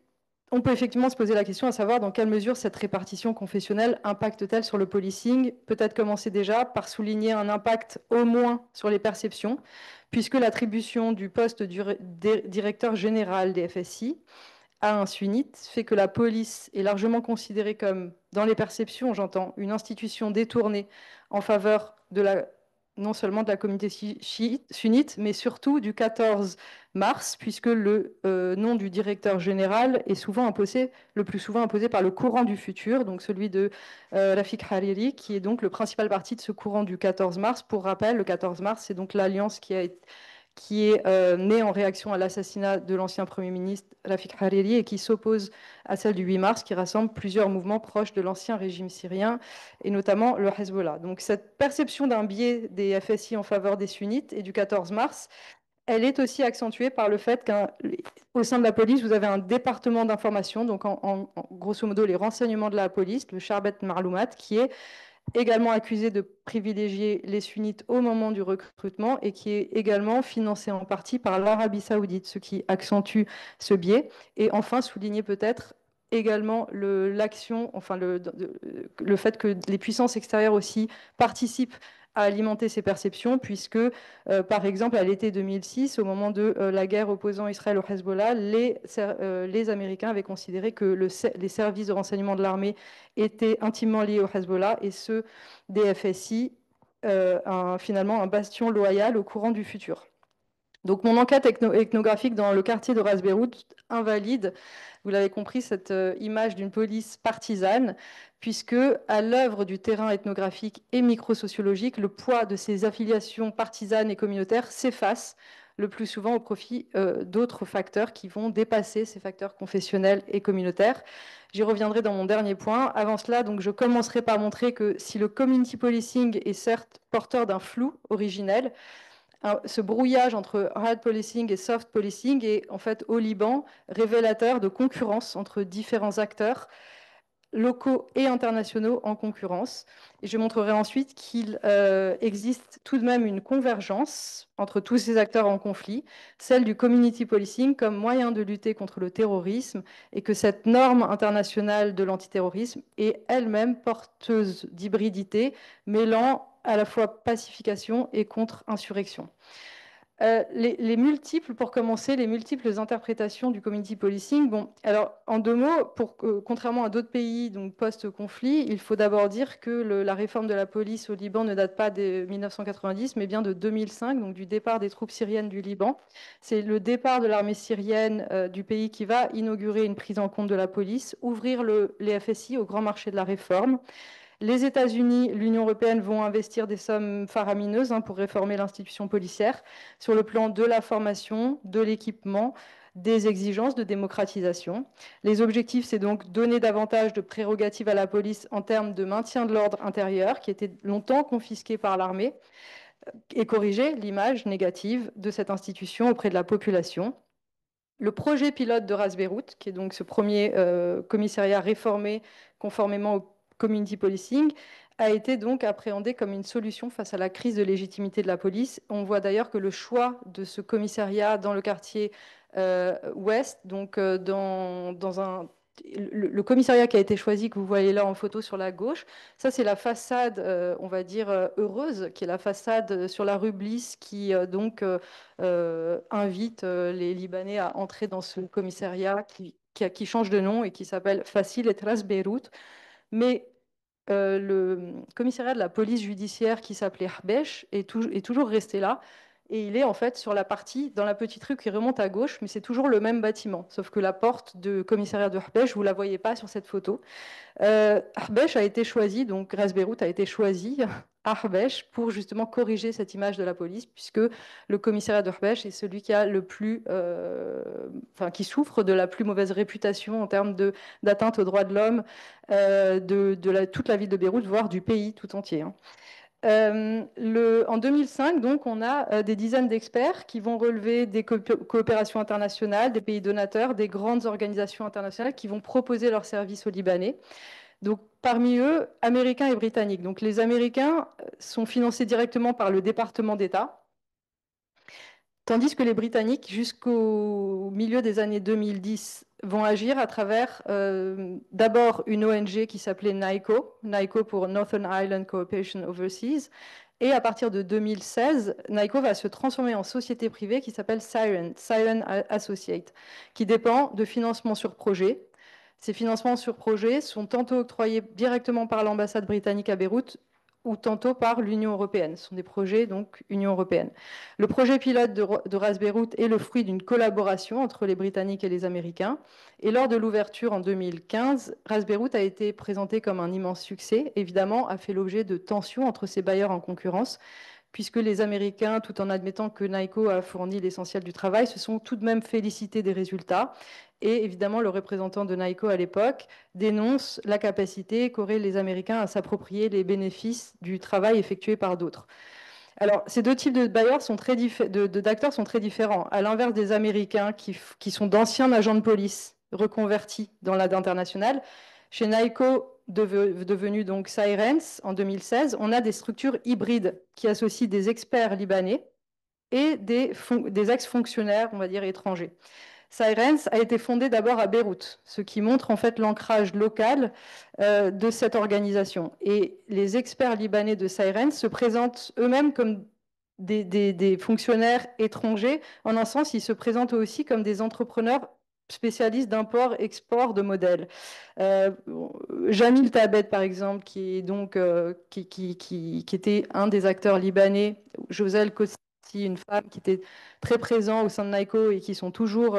on peut effectivement se poser la question à savoir dans quelle mesure cette répartition confessionnelle impacte-t-elle sur le policing. Peut-être commencer déjà par souligner un impact au moins sur les perceptions, puisque l'attribution du poste du directeur général des FSI à un sunnite fait que la police est largement considérée comme, dans les perceptions, j'entends, une institution détournée en faveur de non seulement de la communauté sunnite, mais surtout du 14 mars, puisque le nom du directeur général est le plus souvent imposé par le courant du futur, donc celui de Rafik Hariri, qui est donc le principal parti de ce courant du 14 mars. Pour rappel, le 14 mars, c'est donc l'alliance qui est née en réaction à l'assassinat de l'ancien Premier ministre Rafik Hariri et qui s'oppose à celle du 8 mars, qui rassemble plusieurs mouvements proches de l'ancien régime syrien, et notamment le Hezbollah. Donc cette perception d'un biais des FSI en faveur des sunnites et du 14 mars, elle est aussi accentuée par le fait qu'au sein de la police, vous avez un département d'information, donc grosso modo les renseignements de la police, le Charbet Marloumat, qui est également accusé de privilégier les sunnites au moment du recrutement et qui est également financé en partie par l'Arabie saoudite, ce qui accentue ce biais. Et enfin, souligner peut-être également le fait que les puissances extérieures aussi participent à alimenter ces perceptions, puisque, par exemple, à l'été 2006, au moment de la guerre opposant Israël au Hezbollah, les Américains avaient considéré que les services de renseignement de l'armée étaient intimement liés au Hezbollah, et ceux des FSI, finalement un bastion loyal au courant du futur. Donc mon enquête ethnographique dans le quartier de Ras Beyrouth invalide, vous l'avez compris, cette image d'une police partisane, puisque à l'œuvre du terrain ethnographique et microsociologique, le poids de ces affiliations partisanes et communautaires s'efface le plus souvent au profit d'autres facteurs qui vont dépasser ces facteurs confessionnels et communautaires. J'y reviendrai dans mon dernier point. Avant cela, donc, je commencerai par montrer que si le community policing est certes porteur d'un flou originel, ce brouillage entre hard policing et soft policing est en fait au Liban révélateur de concurrence entre différents acteurs locaux et internationaux en concurrence. Et je montrerai ensuite qu'il existe tout de même une convergence entre tous ces acteurs en conflit, celle du community policing comme moyen de lutter contre le terrorisme, et que cette norme internationale de l'antiterrorisme est elle-même porteuse d'hybridité, mêlant à la fois pacification et contre-insurrection. Pour commencer, les multiples interprétations du community policing. Bon, alors en 2 mots, contrairement à d'autres pays donc post-conflit, il faut d'abord dire que la réforme de la police au Liban ne date pas de 1990, mais bien de 2005, donc du départ des troupes syriennes du Liban. C'est le départ de l'armée syrienne du pays qui va inaugurer une prise en compte de la police, ouvrir les FSI au grand marché de la réforme. Les États-Unis, l'Union européenne vont investir des sommes faramineuses pour réformer l'institution policière sur le plan de la formation, de l'équipement, des exigences de démocratisation. Les objectifs, c'est donc donner davantage de prérogatives à la police en termes de maintien de l'ordre intérieur, qui était longtemps confisqué par l'armée, et corriger l'image négative de cette institution auprès de la population. Le projet pilote de Ras Beyrouth, qui est donc ce premier commissariat réformé conformément au community policing, a été donc appréhendé comme une solution face à la crise de légitimité de la police. On voit d'ailleurs que le choix de ce commissariat dans le quartier ouest, donc dans un le commissariat qui a été choisi, que vous voyez là en photo sur la gauche, ça c'est la façade, on va dire, heureuse, qui est la façade sur la rue Bliss, qui invite les Libanais à entrer dans ce commissariat qui change de nom et qui s'appelle Facile et Tras Beyrouth. Mais le commissariat de la police judiciaire qui s'appelait Hbesh est toujours resté là. Et il est en fait sur la partie, dans la petite rue qui remonte à gauche, mais c'est toujours le même bâtiment. Sauf que la porte de commissariat de Hbesh, vous ne la voyez pas sur cette photo. Arbesh a été choisi, donc Grèce Beyrouth a été choisi à Arbesh pour justement corriger cette image de la police, puisque le commissariat d'Arbesh est celui qui a le plus, qui souffre de la plus mauvaise réputation en termes d'atteinte aux droits de l'homme toute la ville de Beyrouth, voire du pays tout entier. Hein. En 2005, donc, on a des dizaines d'experts qui vont relever des coopérations internationales, des pays donateurs, des grandes organisations internationales qui vont proposer leurs services aux Libanais. Donc, parmi eux, Américains et Britanniques. Donc, les Américains sont financés directement par le département d'État, tandis que les Britanniques, jusqu'au milieu des années 2010, vont agir à travers d'abord une ONG qui s'appelait NICO, NICO pour Northern Ireland Cooperation Overseas, et à partir de 2016, NICO va se transformer en société privée qui s'appelle Siren Associate, qui dépend de financement sur projet. Ces financements sur projet sont tantôt octroyés directement par l'ambassade britannique à Beyrouth ou tantôt par l'Union européenne. Ce sont des projets, donc, Union européenne. Le projet pilote de Ras Beyrouth est le fruit d'une collaboration entre les Britanniques et les Américains. Et lors de l'ouverture en 2015, Ras Beyrouth a été présenté comme un immense succès. Évidemment, a fait l'objet de tensions entre ses bailleurs en concurrence, puisque les Américains, tout en admettant que NICO a fourni l'essentiel du travail, se sont tout de même félicités des résultats. Et évidemment, le représentant de NICO à l'époque dénonce la capacité qu'auraient les Américains à s'approprier les bénéfices du travail effectué par d'autres. Alors, ces deux types de bailleurs d'acteurs sont très différents. À l'inverse des Américains qui sont d'anciens agents de police reconvertis dans l'aide internationale, chez NICO, devenu donc Sirens en 2016, on a des structures hybrides qui associent des experts libanais et des ex-fonctionnaires, on va dire, étrangers. Sirens a été fondé d'abord à Beyrouth, ce qui montre en fait l'ancrage local de cette organisation. Et les experts libanais de Sirens se présentent eux-mêmes comme des fonctionnaires étrangers. En un sens, ils se présentent aussi comme des entrepreneurs spécialistes d'import-export de modèles. Jamil Tabet, par exemple, qui est donc qui était un des acteurs libanais, Josel Kossi, une femme qui était très présent au sein de NICO et qui sont toujours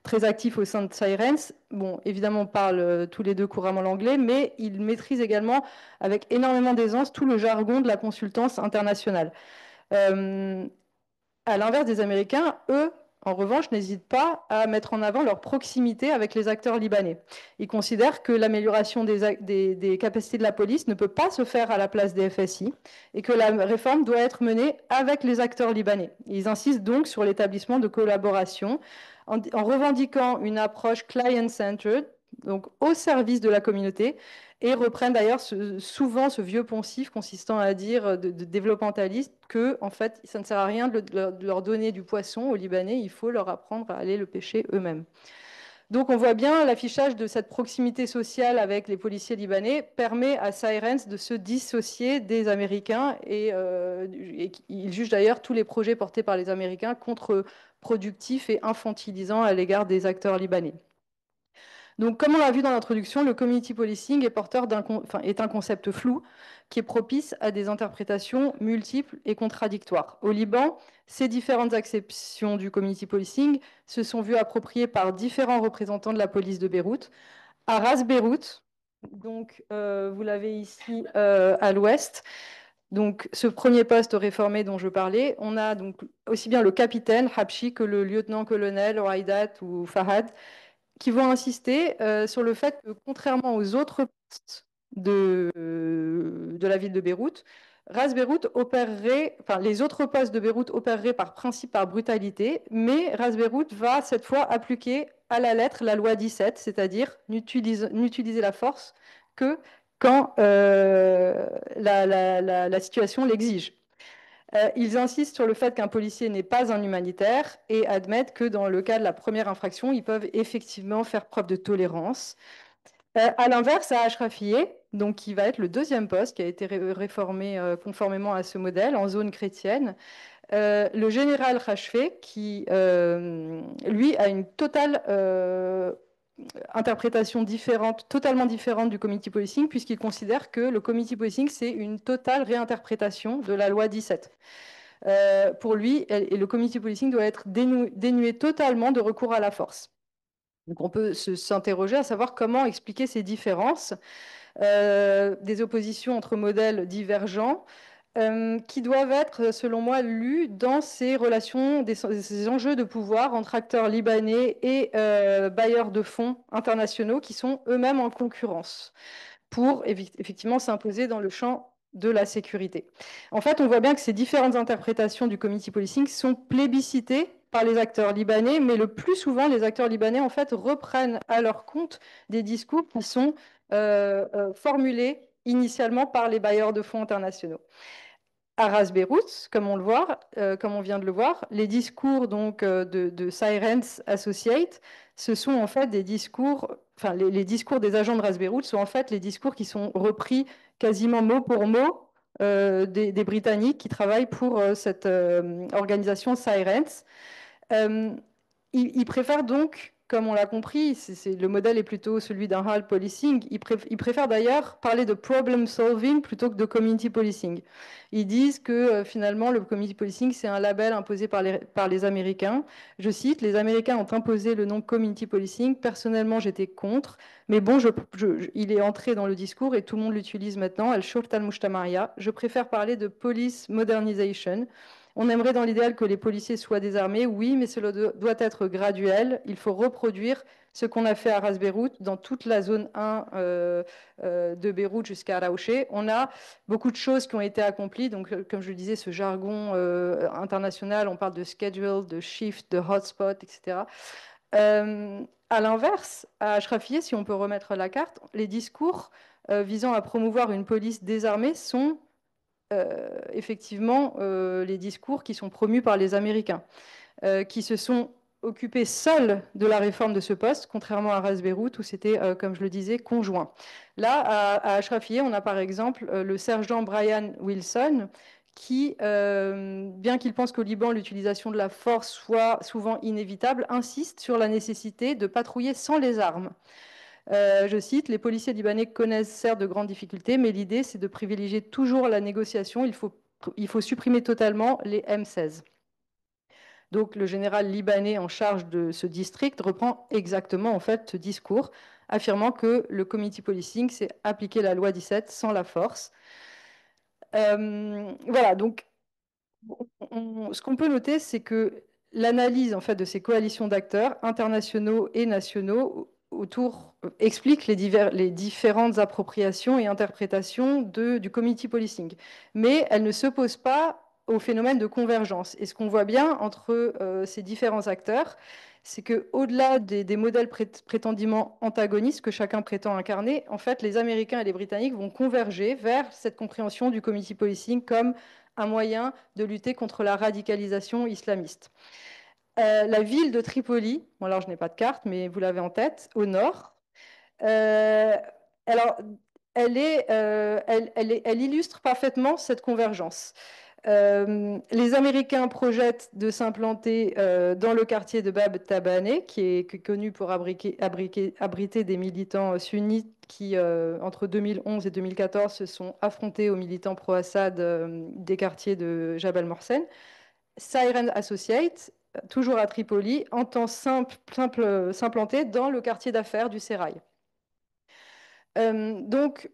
très actifs au sein de Sirens. Bon, évidemment, on parle tous les deux couramment l'anglais, mais ils maîtrisent également avec énormément d'aisance tout le jargon de la consultance internationale. À l'inverse des Américains, eux, en revanche, n'hésitent pas à mettre en avant leur proximité avec les acteurs libanais. Ils considèrent que l'amélioration des capacités de la police ne peut pas se faire à la place des FSI et que la réforme doit être menée avec les acteurs libanais. Ils insistent donc sur l'établissement de collaboration en revendiquant une approche client-centered, donc au service de la communauté, et reprennent d'ailleurs souvent ce vieux poncif consistant à dire de développementaliste que en fait ça ne sert à rien de leur donner du poisson aux Libanais, il faut leur apprendre à aller le pêcher eux-mêmes. Donc on voit bien l'affichage de cette proximité sociale avec les policiers libanais permet à Sirens de se dissocier des Américains et il juge d'ailleurs tous les projets portés par les Américains contre-productifs et infantilisants à l'égard des acteurs libanais. Donc, comme on l'a vu dans l'introduction, le community policing est un concept flou qui est propice à des interprétations multiples et contradictoires. Au Liban, ces différentes acceptions du community policing se sont vues appropriées par différents représentants de la police de Beyrouth. À Ras Beyrouth, donc vous l'avez ici à l'ouest, donc ce premier poste réformé dont je parlais, on a donc aussi bien le capitaine Habshi que le lieutenant-colonel Raidat ou Fahad, qui vont insister sur le fait que, contrairement aux autres postes de la ville de Beyrouth, Ras Beyrouth opérerait, enfin, les autres postes de Beyrouth opéreraient par principe par brutalité, mais Ras Beyrouth va cette fois appliquer à la lettre la loi 17, c'est-à-dire n'utiliser la force que quand la situation l'exige. Ils insistent sur le fait qu'un policier n'est pas un humanitaire et admettent que dans le cas de la première infraction, ils peuvent effectivement faire preuve de tolérance. À l'inverse, à Ashrafiyeh, donc qui va être le deuxième poste qui a été réformé conformément à ce modèle en zone chrétienne, le général Khashfeh, qui lui a une totale interprétation différente, totalement différente du community policing, puisqu'il considère que le community policing, c'est une totale réinterprétation de la loi 17. Pour lui, et le community policing doit être dénué totalement de recours à la force. Donc on peut s'interroger à savoir comment expliquer ces différences, des oppositions entre modèles divergents, qui doivent être, selon moi, lus dans ces relations, ces enjeux de pouvoir entre acteurs libanais et bailleurs de fonds internationaux qui sont eux-mêmes en concurrence pour effectivement s'imposer dans le champ de la sécurité. En fait, on voit bien que ces différentes interprétations du community policing sont plébiscitées par les acteurs libanais, mais le plus souvent, les acteurs libanais en fait reprennent à leur compte des discours qui sont formulés initialement par les bailleurs de fonds internationaux. À Ras Beirut, comme on vient de le voir, les discours donc de Sirens Associates, ce sont en fait des discours, enfin les discours des agents de Ras Beirut sont en fait les discours qui sont repris quasiment mot pour mot des Britanniques qui travaillent pour cette organisation Sirens. Euh, il préfère donc, comme on l'a compris, le modèle est plutôt celui d'un hard policing. Il préfère d'ailleurs parler de problem solving plutôt que de community policing. Ils disent que finalement, le community policing, c'est un label imposé par les Américains. Je cite, les Américains ont imposé le nom community policing. Personnellement, j'étais contre. Mais bon, il est entré dans le discours et tout le monde l'utilise maintenant. Al-Shurt al-Mujtama'iyya. Je préfère parler de police modernization. On aimerait dans l'idéal que les policiers soient désarmés, oui, mais cela doit être graduel. Il faut reproduire ce qu'on a fait à Ras Beyrouth dans toute la zone 1 de Beyrouth jusqu'à Raouché. On a beaucoup de choses qui ont été accomplies. Donc, comme je le disais, ce jargon international, on parle de schedule, de shift, de hotspot, etc. À l'inverse, à Ashrafiyeh, si on peut remettre la carte, les discours visant à promouvoir une police désarmée sont effectivement les discours qui sont promus par les Américains, qui se sont occupés seuls de la réforme de ce poste, contrairement à Ras Beyrouth, où c'était, comme je le disais, conjoint. Là, à Ashrafiyeh, on a par exemple le sergent Brian Wilson, qui, bien qu'il pense qu'au Liban, l'utilisation de la force soit souvent inévitable, insiste sur la nécessité de patrouiller sans les armes. Je cite, les policiers libanais connaissent certes de grandes difficultés, mais l'idée, c'est de privilégier toujours la négociation. Il faut supprimer totalement les M16. Donc, le général libanais en charge de ce district reprend exactement en fait ce discours, affirmant que le community policing, c'est appliquer la loi 17 sans la force. Voilà, donc ce qu'on peut noter, c'est que l'analyse en fait de ces coalitions d'acteurs internationaux et nationaux autour explique les différentes appropriations et interprétations du community policing, mais elle ne s'oppose pas au phénomène de convergence. Et ce qu'on voit bien entre ces différents acteurs, c'est que au-delà des modèles prétendument antagonistes que chacun prétend incarner, en fait, les Américains et les Britanniques vont converger vers cette compréhension du community policing comme un moyen de lutter contre la radicalisation islamiste. La ville de Tripoli, bon alors je n'ai pas de carte, mais vous l'avez en tête, au nord, alors elle illustre parfaitement cette convergence. Les Américains projettent de s'implanter dans le quartier de Bab Tabaneh, qui est connu pour abriter des militants sunnites qui, entre 2011 et 2014, se sont affrontés aux militants pro-Assad des quartiers de Jabal Morsen. Siren Associates, toujours à Tripoli, entend s'implanter dans le quartier d'affaires du Sérail. Donc,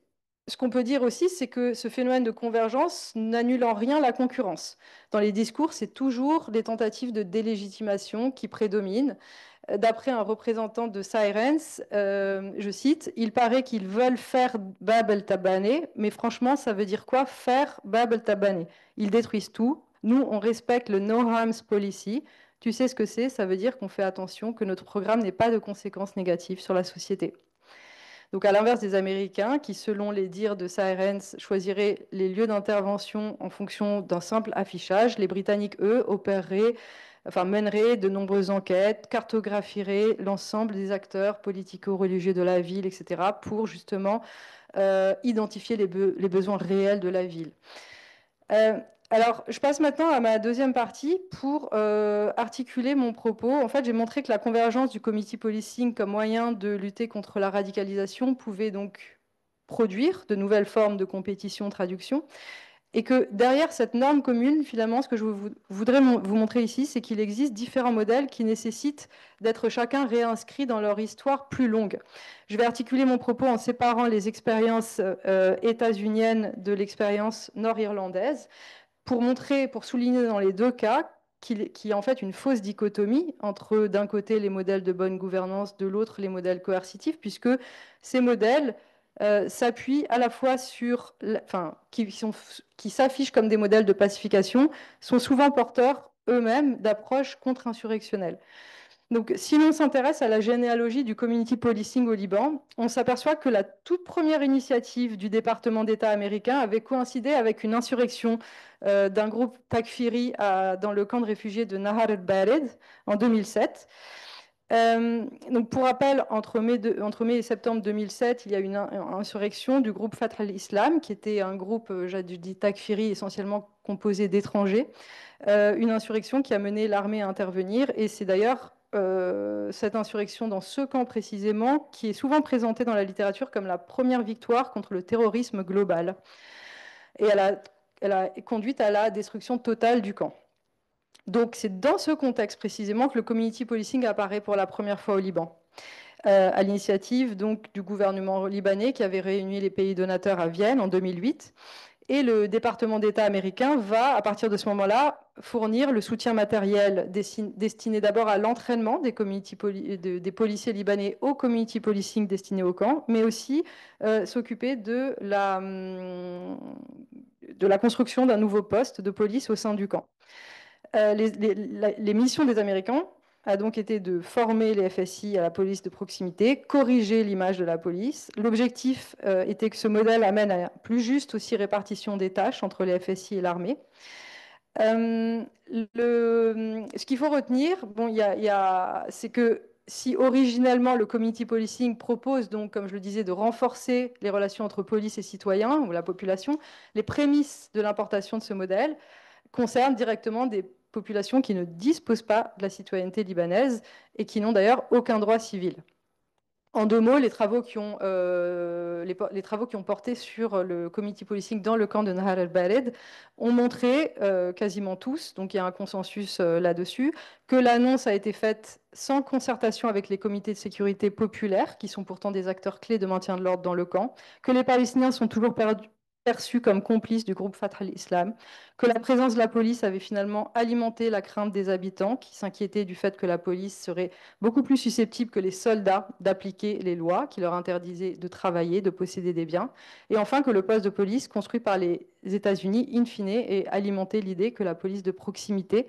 ce qu'on peut dire aussi, c'est que ce phénomène de convergence n'annule en rien la concurrence. Dans les discours, c'est toujours des tentatives de délégitimation qui prédominent. D'après un représentant de Sirens, je cite, il paraît qu'ils veulent faire Bab el-Tabaneh, mais franchement, ça veut dire quoi faire Bab el-Tabaneh? Ils détruisent tout. Nous, on respecte le No Harms Policy. Tu sais ce que c'est? Ça veut dire qu'on fait attention, que notre programme n'ait pas de conséquences négatives sur la société. Donc à l'inverse des Américains qui, selon les dires de Sirens, choisiraient les lieux d'intervention en fonction d'un simple affichage, les Britanniques, eux, mèneraient de nombreuses enquêtes, cartographieraient l'ensemble des acteurs politico-religieux de la ville, etc., pour justement identifier les besoins réels de la ville. Alors, je passe maintenant à ma deuxième partie pour articuler mon propos. En fait, j'ai montré que la convergence du community policing comme moyen de lutter contre la radicalisation pouvait donc produire de nouvelles formes de compétition, traduction, et que derrière cette norme commune, finalement, ce que je voudrais vous montrer ici, c'est qu'il existe différents modèles qui nécessitent d'être chacun réinscrits dans leur histoire plus longue. Je vais articuler mon propos en séparant les expériences états-uniennes de l'expérience nord-irlandaise pour souligner dans les deux cas qu'il y a en fait une fausse dichotomie entre d'un côté les modèles de bonne gouvernance, de l'autre les modèles coercitifs, puisque ces modèles s'appuient à la fois sur, qui s'affichent comme des modèles de pacification, sont souvent porteurs eux-mêmes d'approches contre-insurrectionnelles. Donc, si l'on s'intéresse à la généalogie du community policing au Liban, on s'aperçoit que la toute première initiative du département d'État américain avait coïncidé avec une insurrection d'un groupe Takfiri dans le camp de réfugiés de Nahar el-Bared en 2007. Donc, pour rappel, entre mai et septembre 2007, il y a eu une insurrection du groupe Fatah al-Islam, qui était un groupe, j'ai dit Takfiri, essentiellement composé d'étrangers. Une insurrection qui a mené l'armée à intervenir. Et c'est d'ailleurs cette insurrection dans ce camp précisément qui est souvent présentée dans la littérature comme la première victoire contre le terrorisme global. Et elle a conduit à la destruction totale du camp. Donc c'est dans ce contexte précisément que le community policing apparaît pour la première fois au Liban. À l'initiative donc du gouvernement libanais qui avait réuni les pays donateurs à Vienne en 2008. Et le département d'État américain va, à partir de ce moment-là, fournir le soutien matériel destiné d'abord à l'entraînement des policiers libanais au community policing destiné au camp, mais aussi s'occuper de la construction d'un nouveau poste de police au sein du camp. Les missions des Américains a donc été de former les FSI à la police de proximité, corriger l'image de la police. L'objectif était que ce modèle amène à plus juste aussi répartition des tâches entre les FSI et l'armée. Ce qu'il faut retenir, c'est que si originellement le community policing propose donc, comme je le disais, de renforcer les relations entre police et citoyens ou la population, les prémices de l'importation de ce modèle concernent directement des populations qui ne disposent pas de la citoyenneté libanaise et qui n'ont d'ailleurs aucun droit civil. En deux mots, les travaux qui ont porté sur le community policing dans le camp de Nahar el-Bared ont montré, quasiment tous, donc il y a un consensus là-dessus, que l'annonce a été faite sans concertation avec les comités de sécurité populaires, qui sont pourtant des acteurs clés de maintien de l'ordre dans le camp, que les Palestiniens sont toujours perçus comme complices du groupe Fatah al-Islam, que la présence de la police avait finalement alimenté la crainte des habitants qui s'inquiétaient du fait que la police serait beaucoup plus susceptible que les soldats d'appliquer les lois qui leur interdisaient de travailler, de posséder des biens, et enfin que le poste de police construit par les États-Unis, in fine, ait alimenté l'idée que la police de proximité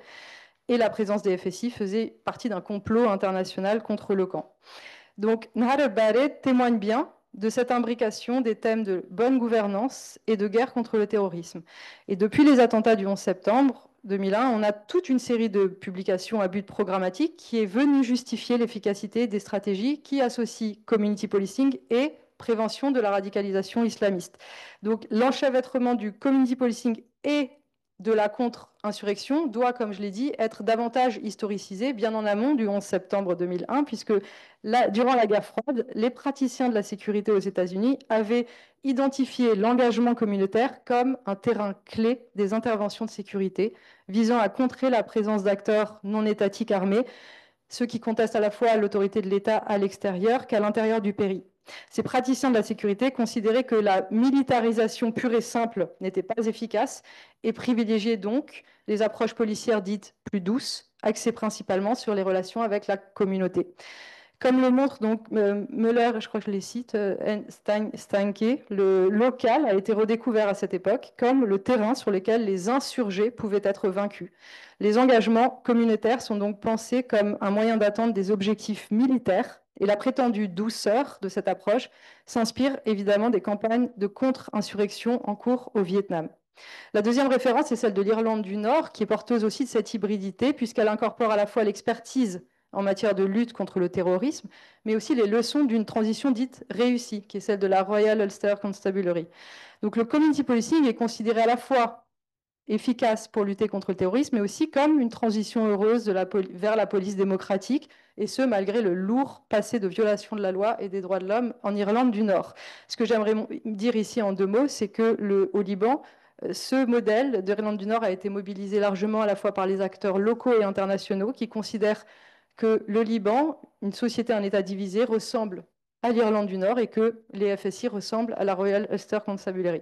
et la présence des FSI faisaient partie d'un complot international contre le camp. Donc Nahar el-Bared témoigne bien de cette imbrication des thèmes de bonne gouvernance et de guerre contre le terrorisme. Et depuis les attentats du 11 septembre 2001, on a toute une série de publications à but programmatique qui est venue justifier l'efficacité des stratégies qui associent community policing et prévention de la radicalisation islamiste. Donc l'enchevêtrement du community policing et de la contre-insurrection doit, comme je l'ai dit, être davantage historicisé bien en amont du 11 septembre 2001, puisque durant la guerre froide, les praticiens de la sécurité aux États-Unis avaient identifié l'engagement communautaire comme un terrain clé des interventions de sécurité visant à contrer la présence d'acteurs non étatiques armés, ceux qui contestent à la fois l'autorité de l'État à l'extérieur qu'à l'intérieur du pays. Ces praticiens de la sécurité considéraient que la militarisation pure et simple n'était pas efficace et privilégiaient donc les approches policières dites plus douces, axées principalement sur les relations avec la communauté. Comme le montre donc Müller, je crois que je les cite, Steinke, le local a été redécouvert à cette époque comme le terrain sur lequel les insurgés pouvaient être vaincus. Les engagements communautaires sont donc pensés comme un moyen d'atteindre des objectifs militaires Et la prétendue douceur de cette approche s'inspire évidemment des campagnes de contre-insurrection en cours au Vietnam. La deuxième référence est celle de l'Irlande du Nord, qui est porteuse aussi de cette hybridité, puisqu'elle incorpore à la fois l'expertise en matière de lutte contre le terrorisme, mais aussi les leçons d'une transition dite réussie, qui est celle de la Royal Ulster Constabulary. Donc le community policing est considéré à la fois efficace pour lutter contre le terrorisme, mais aussi comme une transition heureuse vers la police démocratique, et ce, malgré le lourd passé de violation de la loi et des droits de l'homme en Irlande du Nord. Ce que j'aimerais dire ici en deux mots, c'est que au Liban, ce modèle d'Irlande du Nord a été mobilisé largement à la fois par les acteurs locaux et internationaux qui considèrent que le Liban, une société, un État divisé, ressemble à l'Irlande du Nord et que les FSI ressemblent à la Royal Ulster Constabulary.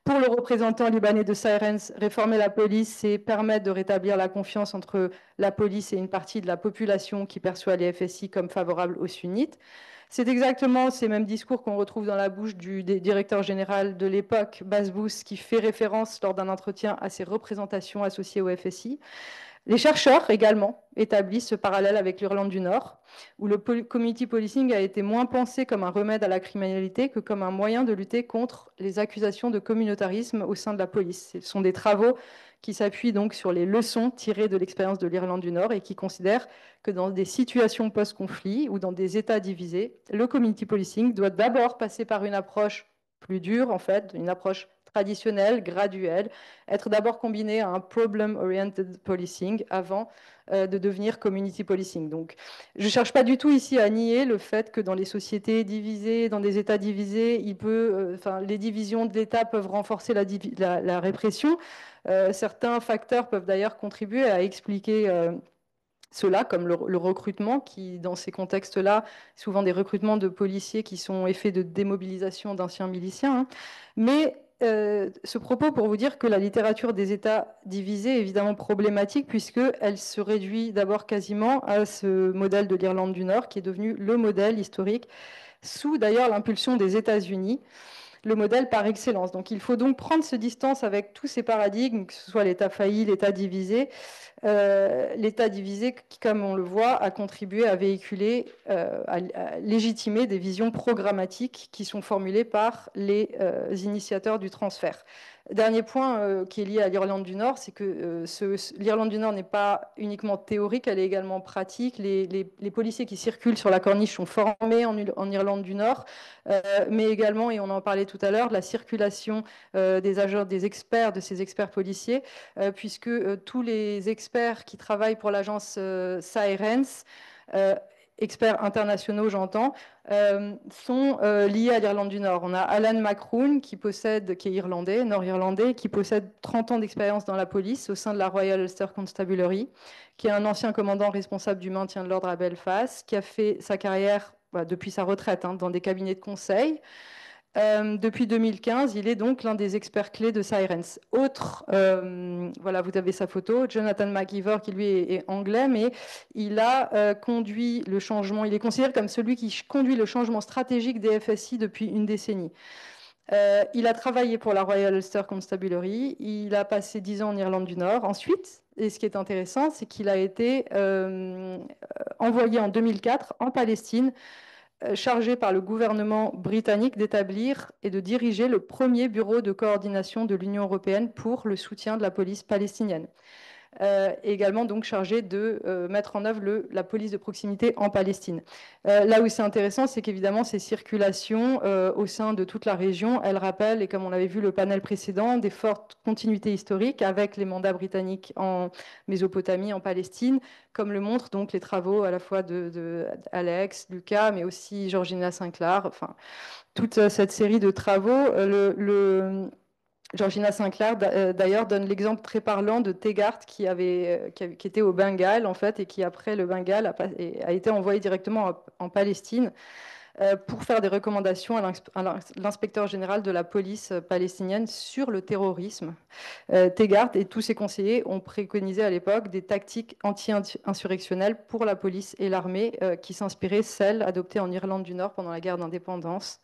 Pour le représentant libanais de Sirens, réformer la police, c'est permettre de rétablir la confiance entre la police et une partie de la population qui perçoit les FSI comme favorables aux sunnites. C'est exactement ces mêmes discours qu'on retrouve dans la bouche du directeur général de l'époque, Bas Bous, qui fait référence lors d'un entretien à ces représentations associées au FSI. Les chercheurs également établissent ce parallèle avec l'Irlande du Nord, où le community policing a été moins pensé comme un remède à la criminalité que comme un moyen de lutter contre les accusations de communautarisme au sein de la police. Ce sont des travaux qui s'appuient donc sur les leçons tirées de l'expérience de l'Irlande du Nord et qui considèrent que dans des situations post-conflit ou dans des États divisés, le community policing doit d'abord passer par une approche plus dure, en fait, une approche traditionnelle, graduelle, être d'abord combiné à un problem-oriented policing avant de devenir community policing. Donc, je ne cherche pas du tout ici à nier le fait que dans les sociétés divisées, dans des États divisés, les divisions de l'État peuvent renforcer la répression. Certains facteurs peuvent d'ailleurs contribuer à expliquer cela, comme le recrutement, qui, dans ces contextes-là, souvent des recrutements de policiers qui sont effets de démobilisation d'anciens miliciens. Hein. Mais ce propos pour vous dire que la littérature des États divisés est évidemment problématique, puisqu'elle se réduit d'abord quasiment à ce modèle de l'Irlande du Nord, qui est devenu le modèle historique, sous d'ailleurs l'impulsion des États-Unis, le modèle par excellence. Donc il faut donc prendre ce distance avec tous ces paradigmes, que ce soit l'État failli, l'État divisé, l'État divisé qui, comme on le voit, a contribué à véhiculer, à légitimer des visions programmatiques qui sont formulées par les initiateurs du transfert. Dernier point qui est lié à l'Irlande du Nord, c'est que l'Irlande du Nord n'est pas uniquement théorique, elle est également pratique. Les policiers qui circulent sur la corniche sont formés en Irlande du Nord, mais également, et on en parlait tout à l'heure, de la circulation des agents, des experts, de ces experts policiers, puisque tous les experts qui travaillent pour l'agence Sirens, experts internationaux, j'entends, sont liés à l'Irlande du Nord. On a Alan Macroon, qui est irlandais, nord-irlandais, qui possède 30 ans d'expérience dans la police au sein de la Royal Ulster Constabulary, qui est un ancien commandant responsable du maintien de l'ordre à Belfast, qui a fait sa carrière depuis sa retraite dans des cabinets de conseil. Depuis 2015, il est donc l'un des experts clés de Sirens. Voilà, vous avez sa photo, Jonathan McIver, qui lui est anglais, mais il a conduit le changement, il est considéré comme celui qui conduit le changement stratégique des FSI depuis une décennie. Il a travaillé pour la Royal Ulster Constabulary, il a passé 10 ans en Irlande du Nord. Ensuite, et ce qui est intéressant, c'est qu'il a été envoyé en 2004 en Palestine, chargé par le gouvernement britannique d'établir et de diriger le premier bureau de coordination de l'Union européenne pour le soutien de la police palestinienne. Également donc chargé de mettre en œuvre la police de proximité en Palestine. Là où c'est intéressant, c'est qu'évidemment ces circulations au sein de toute la région, elles rappellent, et comme on l'avait vu le panel précédent, des fortes continuités historiques avec les mandats britanniques en Mésopotamie, en Palestine, comme le montrent donc les travaux à la fois de Alex, Lucas, mais aussi Georgina Sinclair, enfin toute cette série de travaux. Georgina Sinclair, d'ailleurs, donne l'exemple très parlant de Tegart qui était au Bengale, en fait, et qui, après le Bengale, a été envoyé directement en Palestine pour faire des recommandations à l'inspecteur général de la police palestinienne sur le terrorisme. Tegart et tous ses conseillers ont préconisé à l'époque des tactiques anti-insurrectionnelles pour la police et l'armée qui s'inspiraient celles adoptées en Irlande du Nord pendant la guerre d'indépendance.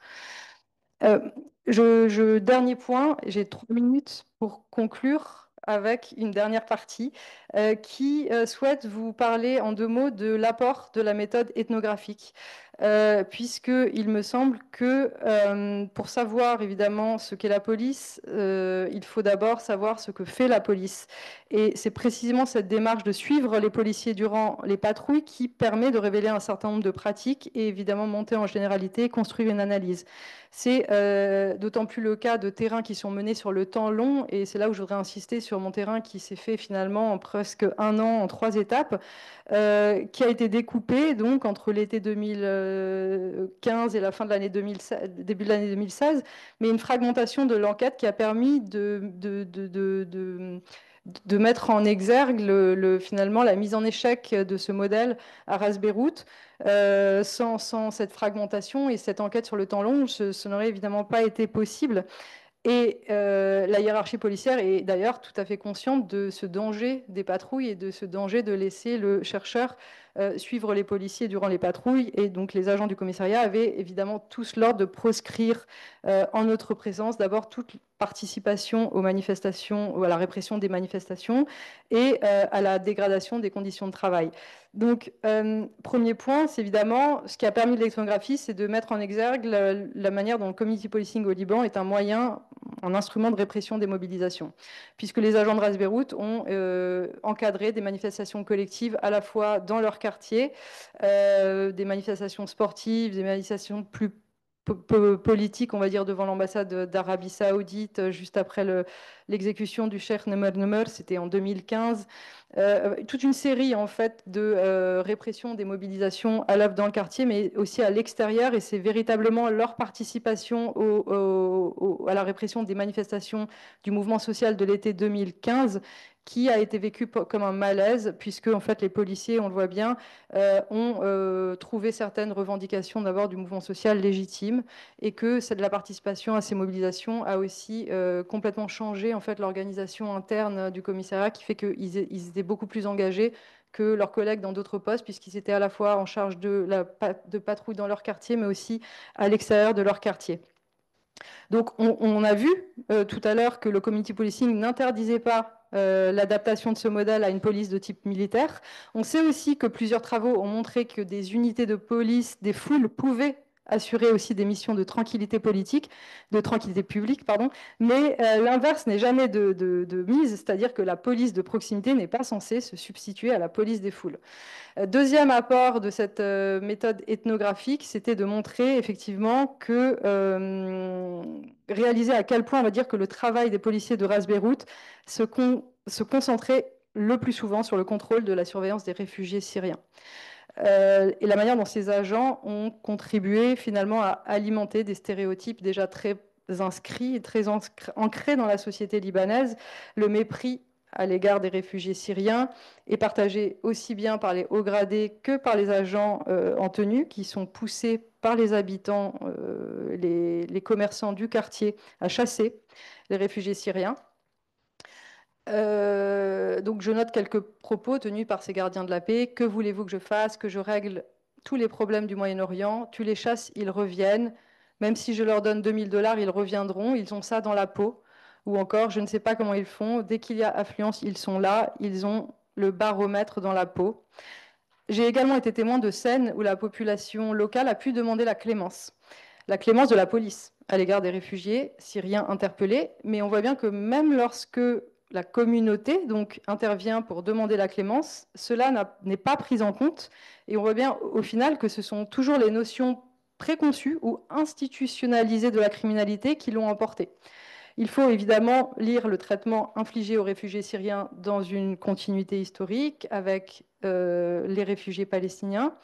Dernier point, j'ai 3 minutes pour conclure avec une dernière partie qui souhaite vous parler en 2 mots de l'apport de la méthode ethnographique. puisqu'il me semble que pour savoir évidemment ce qu'est la police, il faut d'abord savoir ce que fait la police. Et c'est précisément cette démarche de suivre les policiers durant les patrouilles qui permet de révéler un certain nombre de pratiques et évidemment monter en généralité, construire une analyse. C'est d'autant plus le cas de terrains qui sont menés sur le temps long, et c'est là où je voudrais insister sur mon terrain qui s'est fait finalement en presque un an, en 3 étapes, qui a été découpé donc entre l'été 2015 et la fin de l'année 2016, début de l'année 2016, mais une fragmentation de l'enquête qui a permis de mettre en exergue finalement la mise en échec de ce modèle à Ras Beirout. Sans cette fragmentation et cette enquête sur le temps long, ce n'aurait évidemment pas été possible. Et la hiérarchie policière est d'ailleurs tout à fait consciente de ce danger des patrouilles et de ce danger de laisser le chercheur suivre les policiers durant les patrouilles. Et donc les agents du commissariat avaient évidemment tous l'ordre de proscrire en notre présence d'abord toute participation aux manifestations ou à la répression des manifestations et à la dégradation des conditions de travail. Donc, premier point, c'est évidemment ce qui a permis de l'ethnographie, c'est de mettre en exergue la manière dont le community policing au Liban est un moyen, un instrument de répression des mobilisations, puisque les agents de Ras Beirout ont encadré des manifestations collectives à la fois dans leur quartier, des manifestations sportives, des manifestations plus politique, on va dire, devant l'ambassade d'Arabie Saoudite, juste après l'exécution du cheikh Nemer Nemer, c'était en 2015. Toute une série, en fait, de répression des mobilisations à l'œuvre dans le quartier, mais aussi à l'extérieur, et c'est véritablement leur participation à la répression des manifestations du mouvement social de l'été 2015 qui a été vécu comme un malaise, puisque en fait les policiers, on le voit bien, ont trouvé certaines revendications d'abord du mouvement social légitimes, et que la participation à ces mobilisations a aussi complètement changé en fait l'organisation interne du commissariat, qui fait qu'ils étaient beaucoup plus engagés que leurs collègues dans d'autres postes, puisqu'ils étaient à la fois en charge de patrouille dans leur quartier, mais aussi à l'extérieur de leur quartier. Donc, on a vu tout à l'heure que le community policing n'interdisait pas l'adaptation de ce modèle à une police de type militaire. On sait aussi que plusieurs travaux ont montré que des unités de police, des foules pouvaient assurer aussi des missions de tranquillité politique, de tranquillité publique, pardon, mais l'inverse n'est jamais de mise, c'est-à-dire que la police de proximité n'est pas censée se substituer à la police des foules. Deuxième apport de cette méthode ethnographique, c'était de montrer effectivement que réaliser à quel point on va dire que le travail des policiers de Ras Beirout se concentrait le plus souvent sur le contrôle de la surveillance des réfugiés syriens. Et la manière dont ces agents ont contribué finalement à alimenter des stéréotypes déjà très inscrits et très ancrés dans la société libanaise, le mépris à l'égard des réfugiés syriens est partagé aussi bien par les hauts gradés que par les agents en tenue, qui sont poussés par les habitants, les commerçants du quartier à chasser les réfugiés syriens. Donc je note quelques propos tenus par ces gardiens de la paix. Que voulez-vous que je fasse? Que je règle tous les problèmes du Moyen-Orient? Tu les chasses, ils reviennent. Même si je leur donne 2000 $, ils reviendront. Ils ont ça dans la peau. Ou encore, je ne sais pas comment ils font. Dès qu'il y a affluence, ils sont là. Ils ont le baromètre dans la peau. J'ai également été témoin de scènes où la population locale a pu demander la clémence de la police à l'égard des réfugiés syriens interpellés. Mais on voit bien que même lorsque la communauté donc intervient pour demander la clémence, cela n'est pas pris en compte. Et on voit bien au final que ce sont toujours les notions préconçues ou institutionnalisées de la criminalité qui l'ont emporté. Il faut évidemment lire le traitement infligé aux réfugiés syriens dans une continuité historique avec les réfugiés palestiniens.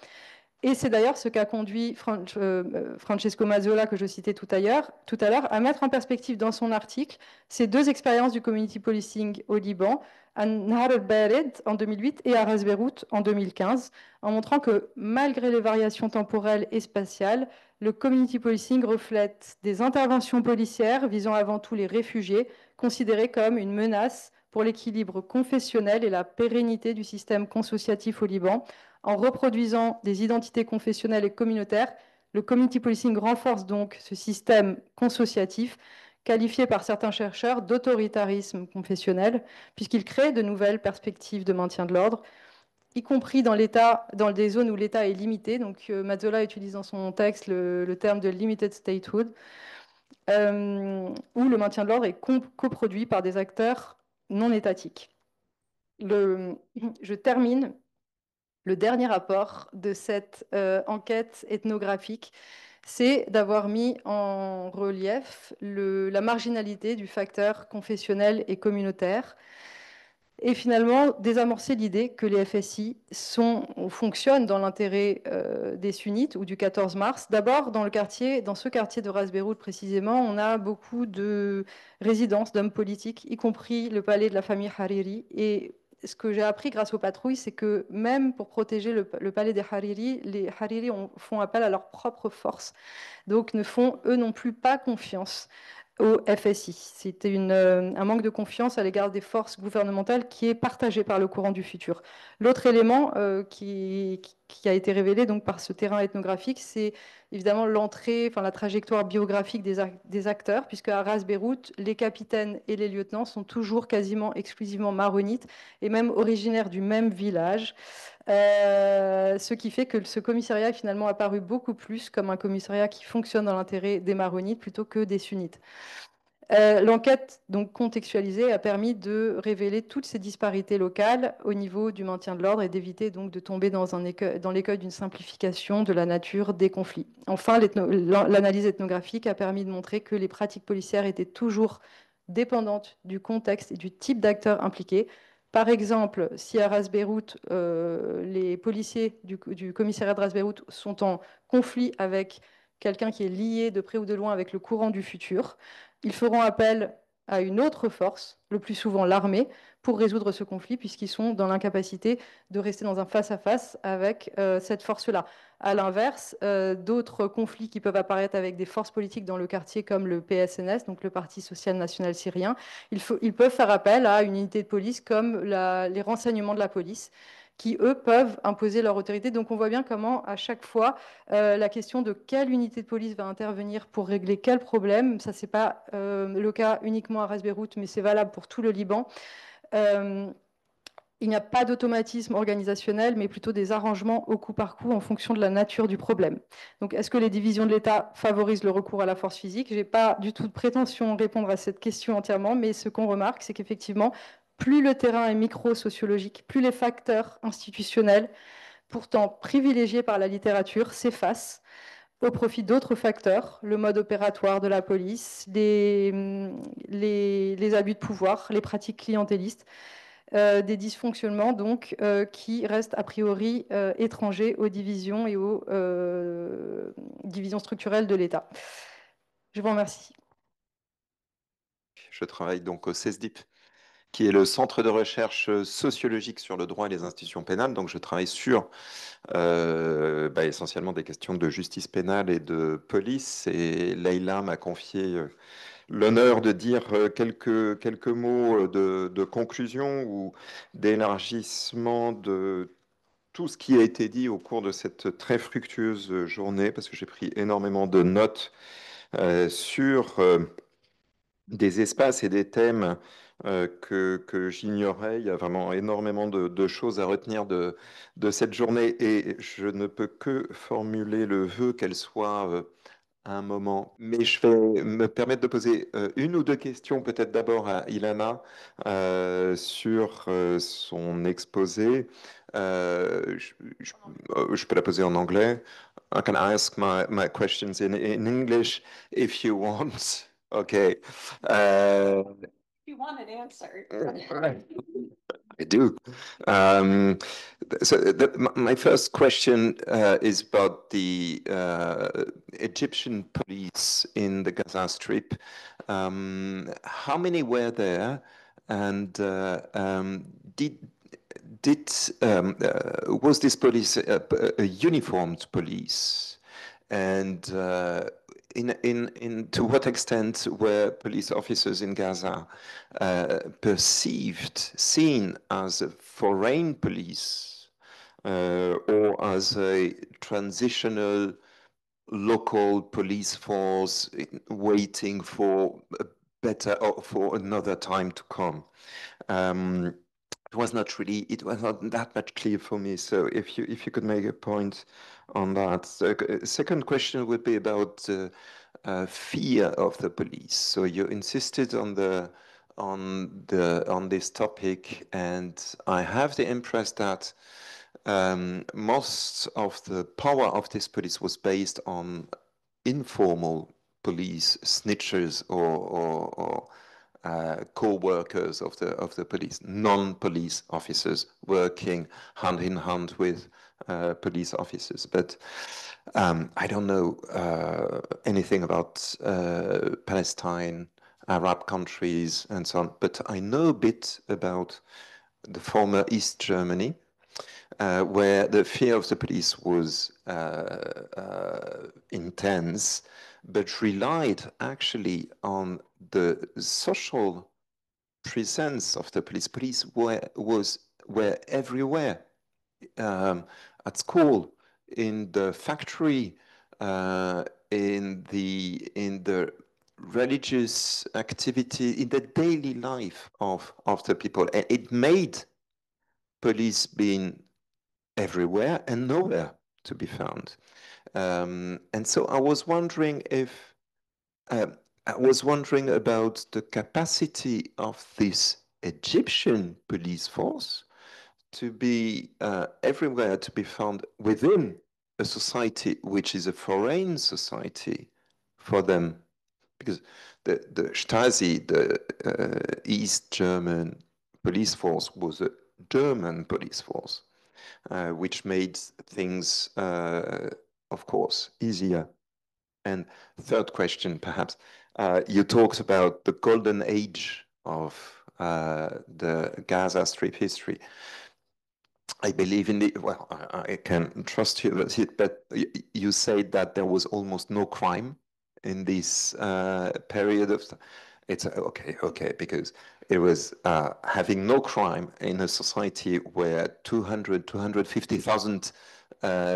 Et c'est d'ailleurs ce qu'a conduit Francesco Mazzola, que je citais tout à l'heure, à mettre en perspective dans son article ces deux expériences du community policing au Liban, à Nahar el-Bared en 2008 et à Ras Beirout en 2015, en montrant que malgré les variations temporelles et spatiales, le community policing reflète des interventions policières visant avant tout les réfugiés, considérés comme une menace pour l'équilibre confessionnel et la pérennité du système consociatif au Liban. En reproduisant des identités confessionnelles et communautaires, le community policing renforce donc ce système consociatif, qualifié par certains chercheurs d'autoritarisme confessionnel, puisqu'il crée de nouvelles perspectives de maintien de l'ordre. y compris dans des zones où l'État est limité. Donc Mazzola utilise dans son texte le terme de limited statehood, où le maintien de l'ordre est coproduit par des acteurs non étatiques. Je termine le dernier rapport de cette enquête ethnographique, c'est d'avoir mis en relief la marginalité du facteur confessionnel et communautaire, et finalement désamorcer l'idée que les FSI fonctionnent dans l'intérêt des sunnites ou du 14 mars. D'abord, dans ce quartier de Ras Beirut précisément, on a beaucoup de résidences d'hommes politiques, y compris le palais de la famille Hariri. Et ce que j'ai appris grâce aux patrouilles, c'est que même pour protéger le palais des Hariri, les Hariri font appel à leurs propres forces, donc ne font eux non plus pas confiance au FSI. C'était un manque de confiance à l'égard des forces gouvernementales qui est partagé par le courant du futur. L'autre élément qui a été révélé donc, par ce terrain ethnographique, c'est évidemment la trajectoire biographique des acteurs, puisque à Ras Beirut, les capitaines et les lieutenants sont toujours quasiment exclusivement maronites et même originaires du même village. Ce qui fait que ce commissariat est finalement apparu beaucoup plus comme un commissariat qui fonctionne dans l'intérêt des maronites plutôt que des sunnites. L'enquête donc contextualisée a permis de révéler toutes ces disparités locales au niveau du maintien de l'ordre et d'éviter donc de tomber dans l'écueil d'une simplification de la nature des conflits. Enfin, l'analyse ethnographique a permis de montrer que les pratiques policières étaient toujours dépendantes du contexte et du type d'acteurs impliqués. Par exemple, si à Ras Beirut, les policiers du commissariat de Ras Beirut sont en conflit avec quelqu'un qui est lié de près ou de loin avec le courant du futur, ils feront appel à une autre force, le plus souvent l'armée, pour résoudre ce conflit, puisqu'ils sont dans l'incapacité de rester dans un face-à-face avec cette force-là. À l'inverse, d'autres conflits qui peuvent apparaître avec des forces politiques dans le quartier, comme le PSNS, donc le Parti social national syrien, ils peuvent faire appel à une unité de police comme les renseignements de la police, qui, eux, peuvent imposer leur autorité. Donc on voit bien comment, à chaque fois, la question de quelle unité de police va intervenir pour régler quel problème, ça, c'est pas le cas uniquement à Ras Beirut, mais c'est valable pour tout le Liban. Il n'y a pas d'automatisme organisationnel, mais plutôt des arrangements au coup par coup en fonction de la nature du problème. Donc, est-ce que les divisions de l'État favorisent le recours à la force physique? Je n'ai pas du tout de prétention à répondre à cette question entièrement, mais ce qu'on remarque, c'est qu'effectivement, plus le terrain est micro-sociologique, plus les facteurs institutionnels, pourtant privilégiés par la littérature, s'effacent au profit d'autres facteurs, le mode opératoire de la police, les abus de pouvoir, les pratiques clientélistes, des dysfonctionnements donc qui restent a priori étrangers aux divisions et aux divisions structurelles de l'État. Je vous remercie. Je travaille donc au CESDIP, qui est le Centre de recherche sociologique sur le droit et les institutions pénales. Donc je travaille sur essentiellement des questions de justice pénale et de police. Et Leïla m'a confié l'honneur de dire quelques mots de conclusion ou d'élargissement de tout ce qui a été dit au cours de cette très fructueuse journée, parce que j'ai pris énormément de notes sur des espaces et des thèmes que j'ignorais. Il y a vraiment énormément de choses à retenir de cette journée et je ne peux que formuler le vœu qu'elle soit un moment. Mais je vais me permettre de poser une ou deux questions, peut-être d'abord à Ilana sur son exposé. Je peux la poser en anglais. I can ask my questions in English if you want. Okay. You want an answer. I do. Um, my first question is about the Egyptian police in the Gaza Strip. How many were there, and did was this police a uniformed police? And in to what extent were police officers in Gaza seen as a foreign police or as a transitional local police force waiting for a better or for another time to come? was not that much clear for me. So if you could make a point on that. Second question would be about fear of the police. So you insisted on this topic, and I have the impression that most of the power of this police was based on informal police snitchers or co-workers of the police, non-police officers working hand in hand with police officers. But I don't know anything about Palestine, Arab countries, and so on. But I know a bit about the former East Germany, where the fear of the police was intense, but relied actually on the social presence of the police. Police were everywhere, at school, in the factory, in the religious activity, in the daily life of the people. And it made police being everywhere and nowhere to be found. And so I was wondering about the capacity of this Egyptian police force to be everywhere, to be found within a society which is a foreign society for them. Because the Stasi, the East German police force, was a German police force, which made things, of course, easier. And third question, perhaps, you talked about the golden age of the Gaza Strip history. I believe in the, well, I can trust you with it, but you said that there was almost no crime in this period of, it's okay, because it was having no crime in a society where 250,000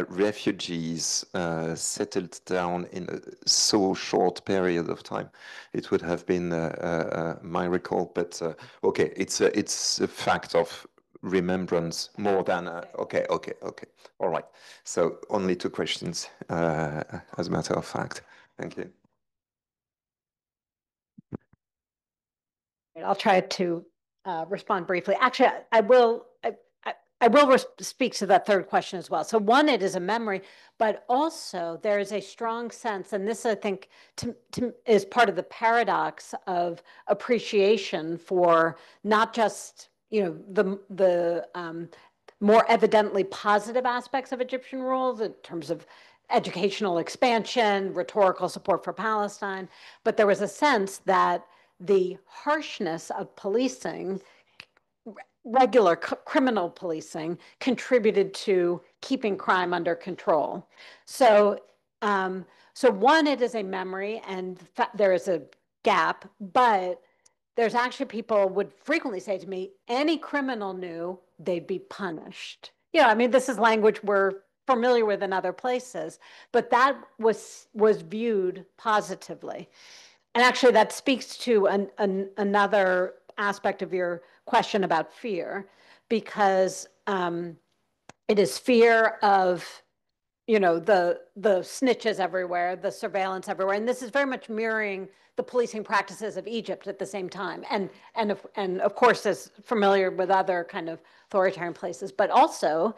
refugees settled down in a so short period of time. It would have been a miracle, but okay, it's a fact of remembrance more than okay, all right. So only two questions, as a matter of fact. Thank you. I'll try to respond briefly. Actually, I will speak to that third question as well. So one, it is a memory, but also there is a strong sense, and this I think is part of the paradox of appreciation for not just the more evidently positive aspects of Egyptian rule in terms of educational expansion, rhetorical support for Palestine, but there was a sense that the harshness of policing, regular criminal policing, contributed to keeping crime under control. So one, it is a memory, and there is a gap, but there's actually people would frequently say to me, any criminal knew they'd be punished. I mean, this is language we're familiar with in other places, but that was viewed positively. And actually, that speaks to another aspect of your question about fear, because it is fear of the snitches everywhere, the surveillance everywhere, and this is very much mirroring the policing practices of Egypt at the same time, and of course is familiar with other kind of authoritarian places, but also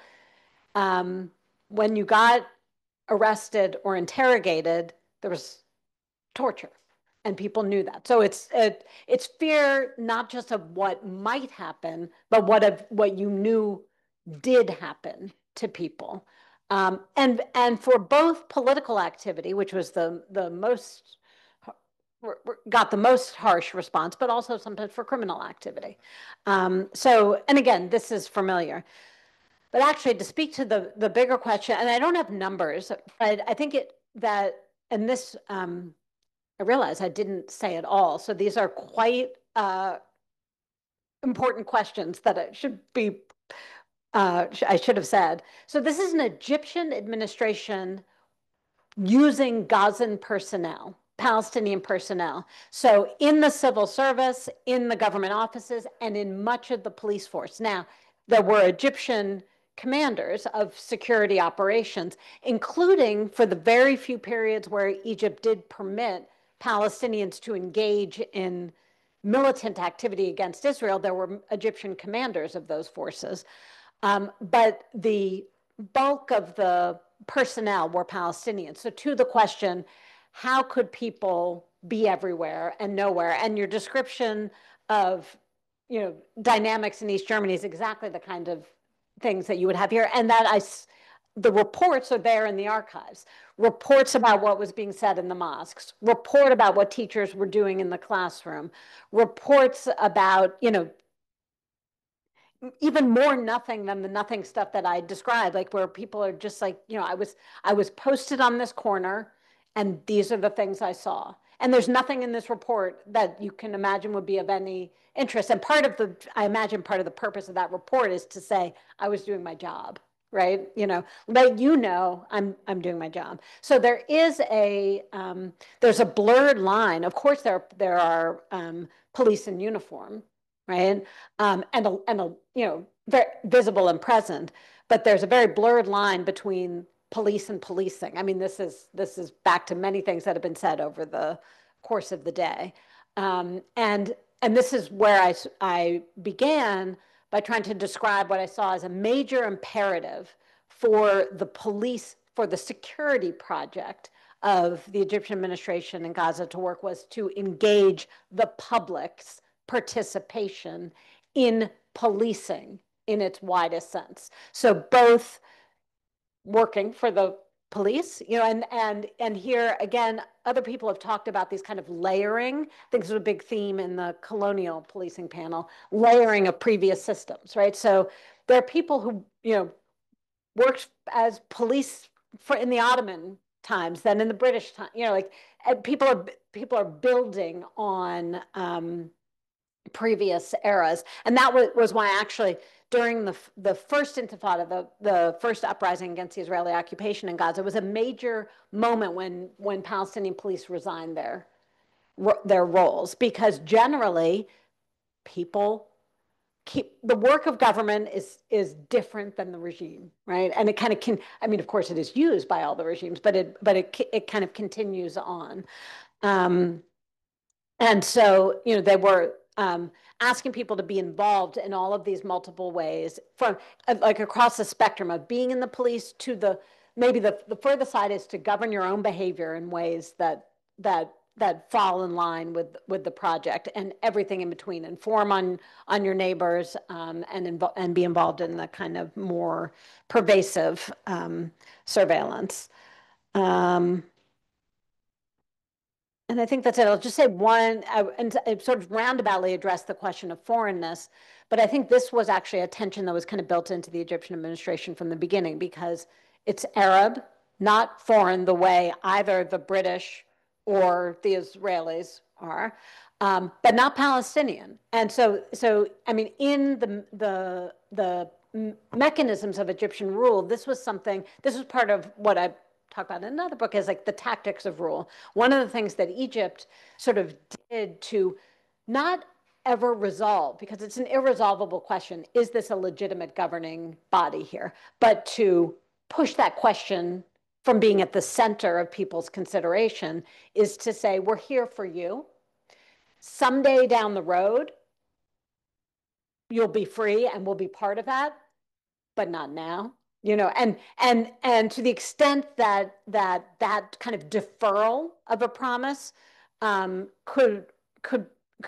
when you got arrested or interrogated, there was torture. And people knew that. So it's fear not just of what might happen, but what you knew did happen to people. And for both political activity, which was the most got the most harsh response, but also sometimes for criminal activity. And again, this is familiar. But actually, to speak to the bigger question, and I don't have numbers, but I think and this I realize I didn't say it all. So these are quite important questions that I should have said. So this is an Egyptian administration using Gazan personnel. Palestinian personnel. So in the civil service, in the government offices, and in much of the police force. Now, there were Egyptian commanders of security operations, including for the very few periods where Egypt did permit Palestinians to engage in militant activity against Israel. There were Egyptian commanders of those forces. But the bulk of the personnel were Palestinians. So to the question, how could people be everywhere and nowhere? And your description of, dynamics in East Germany is exactly the kind of things that you would have here. And the reports are there in the archives. Reports about what was being said in the mosques, report about what teachers were doing in the classroom, reports about, even more nothing than the nothing stuff that I described, like where people are just like, I was posted on this corner and these are the things I saw. And there's nothing in this report that you can imagine would be of any interest. And I imagine part of the purpose of that report is to say, I was doing my job, right? Let I'm doing my job. So there's a blurred line. Of course, there are police in uniform, right? Very visible and present, but there's a very blurred line between police and policing. I mean, this is back to many things that have been said over the course of the day. And this is where I began by trying to describe what I saw as a major imperative for the police, for the security project of the Egyptian administration in Gaza to work, was to engage the public's participation in policing in its widest sense. So both working for the police, and here again, other people have talked about these kind of layering. I think this was a big theme in the colonial policing panel, layering of previous systems, right? So there are people who, worked as police in the Ottoman times, then in the British time, people are building on previous eras. And that was why actually during the first intifada, the first uprising against the Israeli occupation in Gaza, was a major moment when Palestinian police resigned their roles, because generally people the work of government is different than the regime, right? And it kind of of course it is used by all the regimes, but it kind of continues on. And so, they were asking people to be involved in all of these multiple ways, from like across the spectrum of being in the police to maybe the further side is to govern your own behavior in ways that fall in line with the project, and everything in between, inform on your neighbors, and be involved in the kind of more pervasive surveillance. And I think that's it. I'll just say one, and sort of roundaboutly address the question of foreignness, but I think this was actually a tension that was kind of built into the Egyptian administration from the beginning, because it's Arab, not foreign the way either the British or the Israelis are, but not Palestinian. And so I mean, in the mechanisms of Egyptian rule, this was part of what I talk about in another book, is like the tactics of rule. One of the things that Egypt sort of did to not ever resolve, because it's an irresolvable question, is this a legitimate governing body here? But to push that question from being at the center of people's consideration is to say, we're here for you. Someday down the road, you'll be free and we'll be part of that, but not now. And to the extent that kind of deferral of a promise could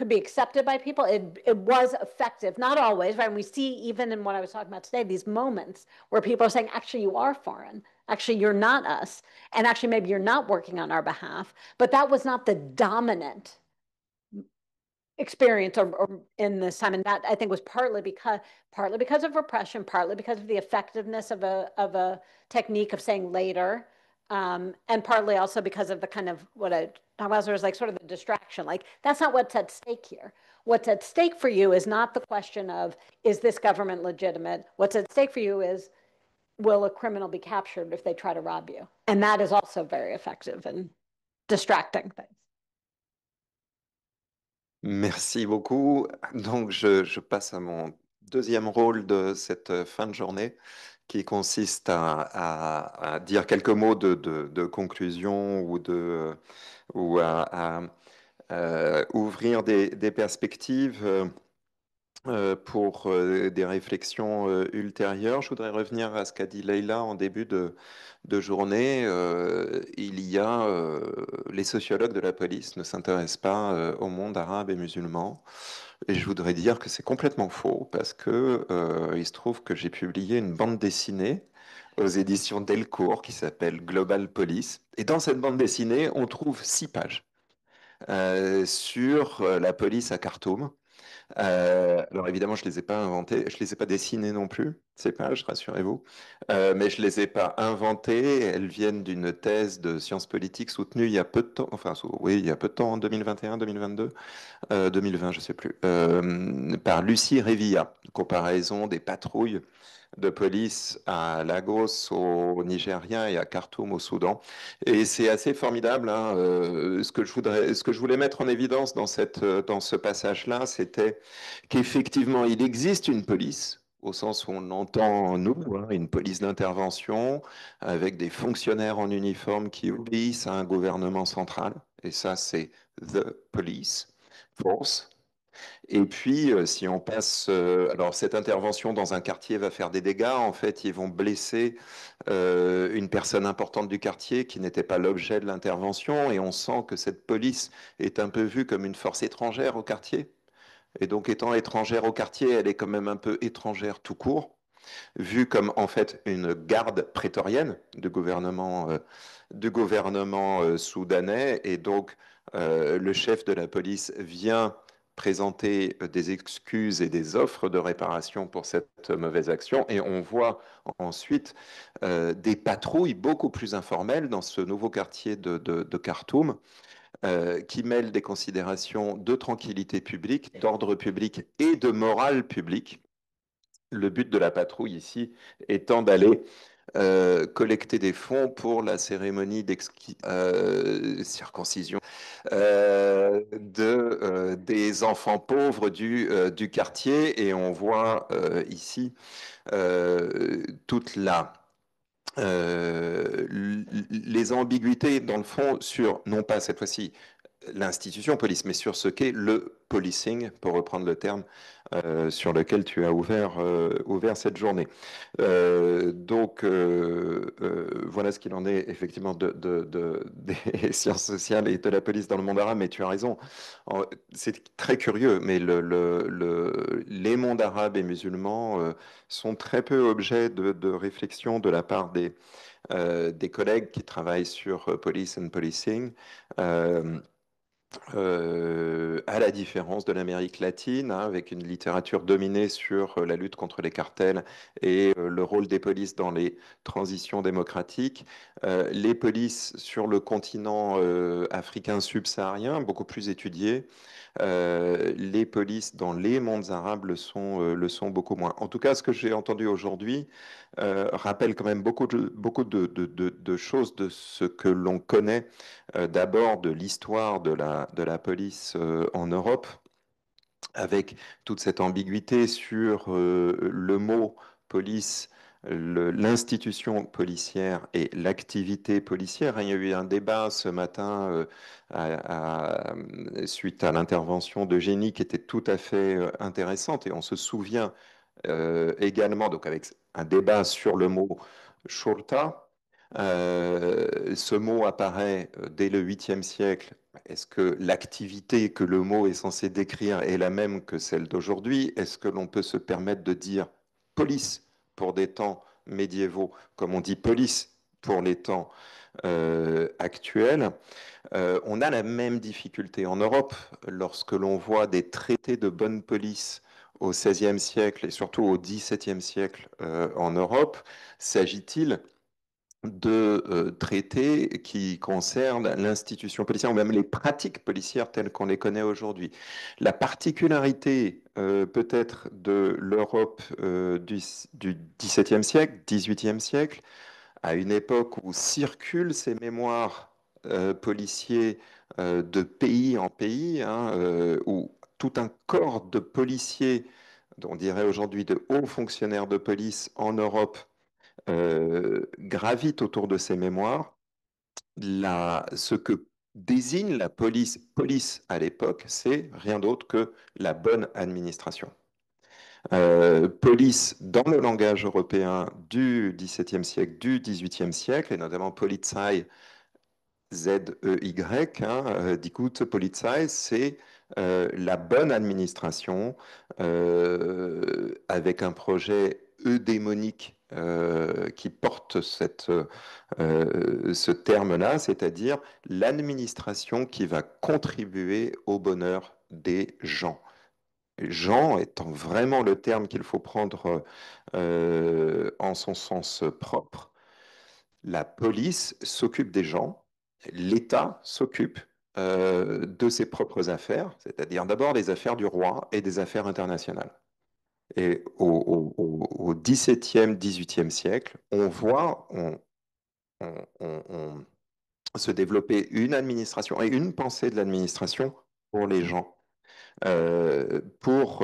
be accepted by people, it was effective. Not always, right? And we see, even in what I was talking about today, these moments where people are saying, actually, you are foreign. Actually, you're not us. And actually, maybe you're not working on our behalf. But that was not the dominant experience or in this time, and that I think was partly because of repression, partly because of the effectiveness of a technique of saying later, and partly also because of the kind of what I talk about was like sort of the distraction. Like, that's not what's at stake here. What's at stake for you is not the question of, is this government legitimate? What's at stake for you is, will a criminal be captured if they try to rob you? And that is also very effective. And distracting things. Merci beaucoup. Donc, je passe à mon deuxième rôle de cette fin de journée, qui consiste à dire quelques mots de conclusion ou à, ouvrir des perspectives pour des réflexions ultérieures. Je voudrais revenir à ce qu'a dit Leïla en début de journée. Les sociologues de la police ne s'intéressent pas au monde arabe et musulman. Et je voudrais dire que c'est complètement faux parce que il se trouve que j'ai publié une bande dessinée aux éditions Delcourt qui s'appelle Global Police. Et dans cette bande dessinée, on trouve 6 pages sur la police à Khartoum. Alors évidemment, je les ai pas inventées, je les ai pas dessinées non plus, ces pages, rassurez-vous. Mais je les ai pas inventées. Elles viennent d'une thèse de sciences politiques soutenue il y a peu de temps, enfin oui, il y a peu de temps, en 2021, 2022, 2020, je sais plus, par Lucie Revilla. Comparaison des patrouilles de police à Lagos au Nigeria et à Khartoum au Soudan. Et c'est assez formidable, hein, ce que je voulais mettre en évidence dans ce passage-là, c'était qu'effectivement, il existe une police, au sens où on entend, nous, hein, une police d'intervention avec des fonctionnaires en uniforme qui obéissent à un gouvernement central. Et ça, c'est the police force. Et puis, si on passe, alors cette intervention dans un quartier va faire des dégâts. En fait, ils vont blesser une personne importante du quartier qui n'était pas l'objet de l'intervention. Et on sent que cette police est un peu vue comme une force étrangère au quartier. Et donc, étant étrangère au quartier, elle est quand même un peu étrangère tout court, vue comme en fait une garde prétorienne du gouvernement soudanais. Et donc, le chef de la police vient présenter des excuses et des offres de réparation pour cette mauvaise action. Et on voit ensuite des patrouilles beaucoup plus informelles dans ce nouveau quartier de Khartoum, qui mêlent des considérations de tranquillité publique, d'ordre public et de morale publique. Le but de la patrouille ici étant d'aller collecter des fonds pour la cérémonie circoncision des enfants pauvres du quartier. Et on voit ici toute les ambiguïtés, dans le fond, sur, non pas cette fois-ci, l'institution police, mais sur ce qu'est le policing, pour reprendre le terme sur lequel tu as ouvert cette journée. Voilà ce qu'il en est effectivement des sciences sociales et de la police dans le monde arabe, mais tu as raison. C'est très curieux, mais les mondes arabes et musulmans sont très peu objets de réflexion de la part des collègues qui travaillent sur Police and Policing. Euh, à la différence de l'Amérique latine, hein, avec une littérature dominée sur la lutte contre les cartels et le rôle des polices dans les transitions démocratiques. Les polices sur le continent africain subsaharien, beaucoup plus étudiées. Les polices dans les mondes arabes le sont beaucoup moins. En tout cas, ce que j'ai entendu aujourd'hui rappelle quand même beaucoup de choses de ce que l'on connaît d'abord de l'histoire de la police en Europe, avec toute cette ambiguïté sur le mot police, l'institution policière et l'activité policière. Il y a eu un débat ce matin suite à l'intervention d'Eugénie qui était tout à fait intéressante, et on se souvient également, donc avec un débat sur le mot shurta. Ce mot apparaît dès le 8e siècle. Est-ce que l'activité que le mot est censé décrire est la même que celle d'aujourd'hui? Est-ce que l'on peut se permettre de dire police pour des temps médiévaux, comme on dit police pour les temps actuels? On a la même difficulté en Europe lorsque l'on voit des traités de bonne police au XVIe siècle et surtout au XVIIe siècle en Europe. S'agit-il de traités qui concernent l'institution policière ou même les pratiques policières telles qu'on les connaît aujourd'hui? La particularité peut-être de l'Europe du XVIIe siècle, XVIIIe siècle, à une époque où circulent ces mémoires policiers de pays en pays, hein, où tout un corps de policiers, on dirait aujourd'hui de hauts fonctionnaires de police en Europe, gravite autour de ces mémoires. Ce que désigne la police, police à l'époque, c'est rien d'autre que la bonne administration. Police dans le langage européen du XVIIe siècle, du XVIIIe siècle, et notamment Polizei, Z-E-Y, hein, die gute Polizei, c'est la bonne administration avec un projet eudémonique qui porte ce terme-là, c'est-à-dire l'administration qui va contribuer au bonheur des gens. Gens étant vraiment le terme qu'il faut prendre en son sens propre. La police s'occupe des gens, l'État s'occupe de ses propres affaires, c'est-à-dire d'abord des affaires du roi et des affaires internationales. Et au XVIIe, XVIIIe siècle, on voit se développer une administration et une pensée de l'administration pour les gens, pour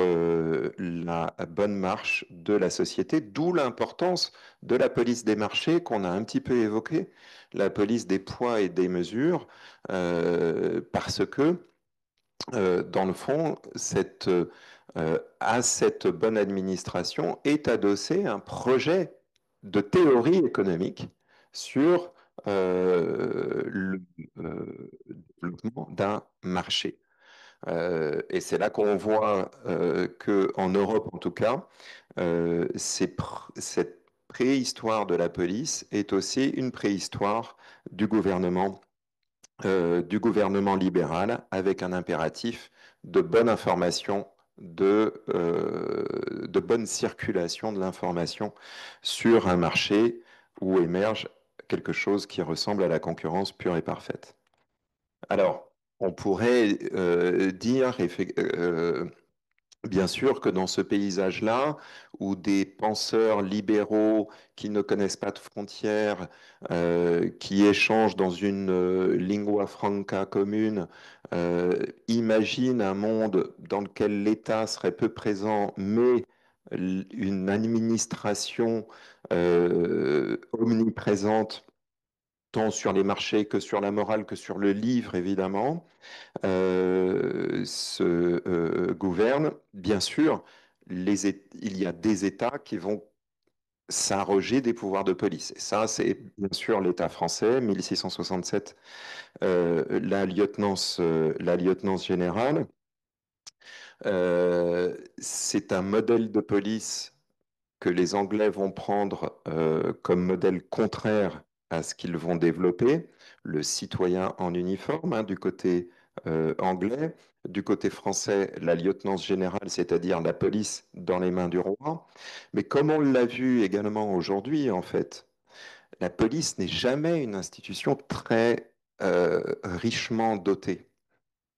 la bonne marche de la société, d'où l'importance de la police des marchés qu'on a un petit peu évoquée, la police des poids et des mesures, parce que dans le fond, à cette bonne administration est adossé un projet de théorie économique sur le développement d'un marché. Et c'est là qu'on voit qu'en Europe, en tout cas, cette préhistoire de la police est aussi une préhistoire du gouvernement libéral avec un impératif de bonne information, de bonne circulation de l'information sur un marché où émerge quelque chose qui ressemble à la concurrence pure et parfaite. Alors, on pourrait dire bien sûr que dans ce paysage-là, où des penseurs libéraux qui ne connaissent pas de frontières, qui échangent dans une lingua franca commune, imaginent un monde dans lequel l'État serait peu présent, mais une administration omniprésente, tant sur les marchés que sur la morale, que sur le livre, évidemment, gouverne, bien sûr, il y a des États qui vont s'arroger des pouvoirs de police. Et ça, c'est bien sûr l'État français, 1667, la lieutenance générale. C'est un modèle de police que les Anglais vont prendre comme modèle contraire à ce qu'ils vont développer, le citoyen en uniforme, hein, du côté anglais, du côté français, la lieutenance générale, c'est-à-dire la police dans les mains du roi. Mais comme on l'a vu également aujourd'hui, en fait, la police n'est jamais une institution très richement dotée.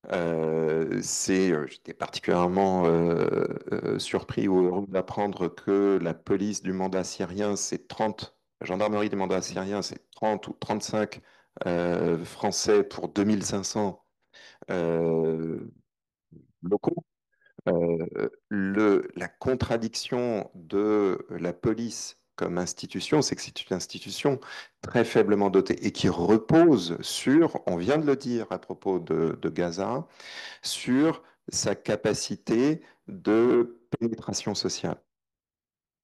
J'étais particulièrement surpris ou heureux d'apprendre que la police du mandat syrien, c'est 30, la gendarmerie du mandat syrien, c'est 30 ou 35 Français pour 2500 euh, locaux. La contradiction de la police comme institution, c'est que c'est une institution très faiblement dotée et qui repose sur, on vient de le dire à propos de Gaza, sur sa capacité de pénétration sociale.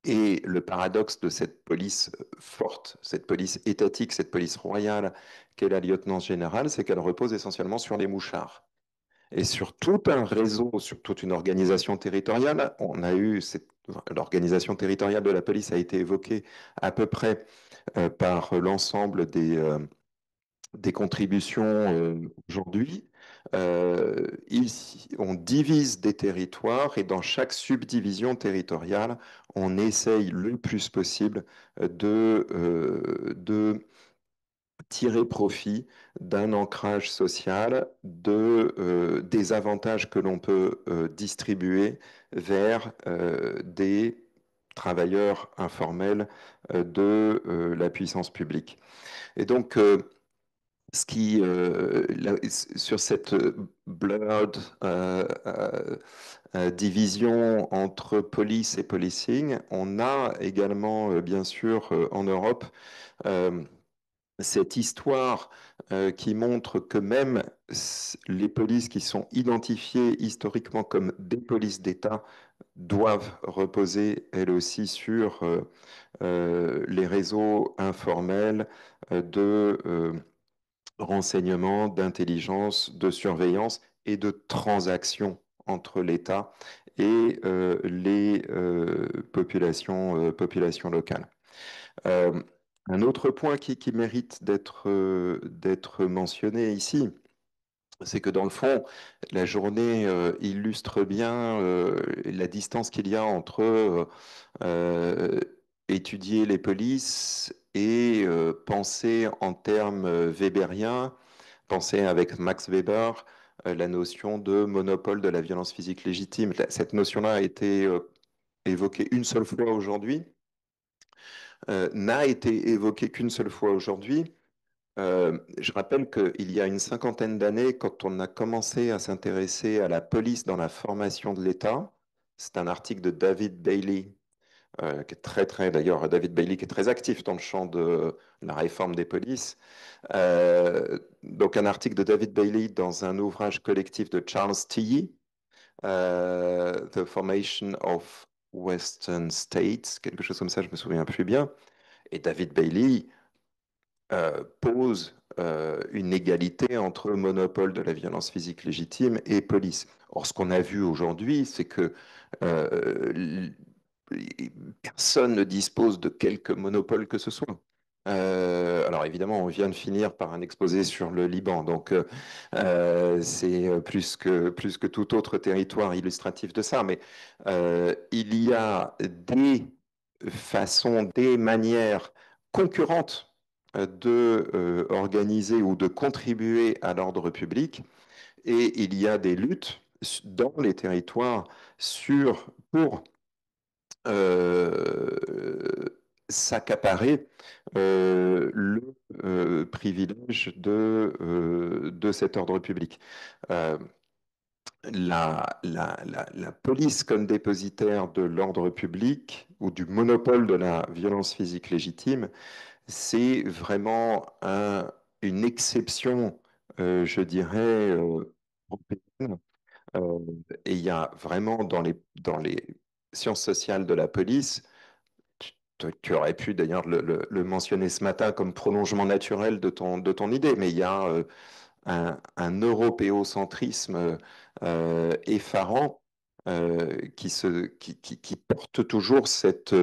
Et le paradoxe de cette police forte, cette police étatique, cette police royale qu'est la lieutenance générale, c'est qu'elle repose essentiellement sur les mouchards. Et sur tout un réseau, sur toute une organisation territoriale, l'organisation territoriale de la police a été évoquée à peu près par l'ensemble des contributions aujourd'hui. On divise des territoires et dans chaque subdivision territoriale, on essaye le plus possible de tirer profit d'un ancrage social, des avantages que l'on peut distribuer vers des travailleurs informels de la puissance publique. Et donc, sur cette blurred division entre police et policing, on a également, bien sûr, en Europe, euh, cette histoire qui montre que même les polices qui sont identifiées historiquement comme des polices d'État doivent reposer, elles aussi, sur les réseaux informels de renseignement, d'intelligence, de surveillance et de transactions entre l'État et les populations locales. Euh, un autre point qui mérite d'être mentionné ici, c'est que dans le fond, la journée illustre bien la distance qu'il y a entre euh, étudier les polices et penser en termes weberiens, penser avec Max Weber la notion de monopole de la violence physique légitime. Cette notion-là a été évoquée une seule fois aujourd'hui, n'a été évoquée qu'une seule fois aujourd'hui. Je rappelle qu'il y a une cinquantaine d'années, quand on a commencé à s'intéresser à la police dans la formation de l'État, c'est un article de David Bailey, qui est d'ailleurs, David Bailey qui est très actif dans le champ de la réforme des polices. Donc un article de David Bailey dans un ouvrage collectif de Charles Tilly, The Formation of Western States, quelque chose comme ça, je me souviens plus bien. Et David Bailey pose une égalité entre monopole de la violence physique légitime et police. Or, ce qu'on a vu aujourd'hui, c'est que euh, personne ne dispose de quelque monopole que ce soit. Alors évidemment, on vient de finir par un exposé sur le Liban, donc c'est plus que tout autre territoire illustratif de ça. Mais il y a des façons, des manières concurrentes de organiser ou de contribuer à l'ordre public, et il y a des luttes dans les territoires pour s'accaparer le privilège de cet ordre public. Euh, la police comme dépositaire de l'ordre public ou du monopole de la violence physique légitime, c'est vraiment une exception, je dirais, européenne. Euh, et il y a vraiment dans les sciences sociales de la police, tu aurais pu d'ailleurs le mentionner ce matin comme prolongement naturel de ton idée, mais il y a un européocentrisme effarant qui porte toujours cette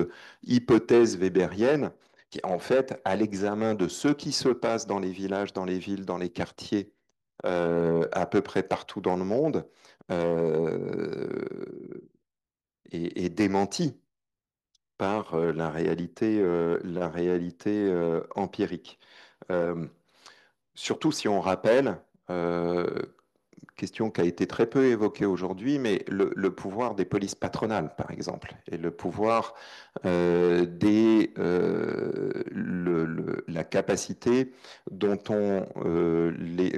hypothèse weberienne qui, en fait, à l'examen de ce qui se passe dans les villages, dans les villes, dans les quartiers, à peu près partout dans le monde, est démenti par la réalité empirique. Euh, Surtout si on rappelle, question qui a été très peu évoquée aujourd'hui, mais le pouvoir des polices patronales, par exemple, et le pouvoir la capacité dont qu'ont les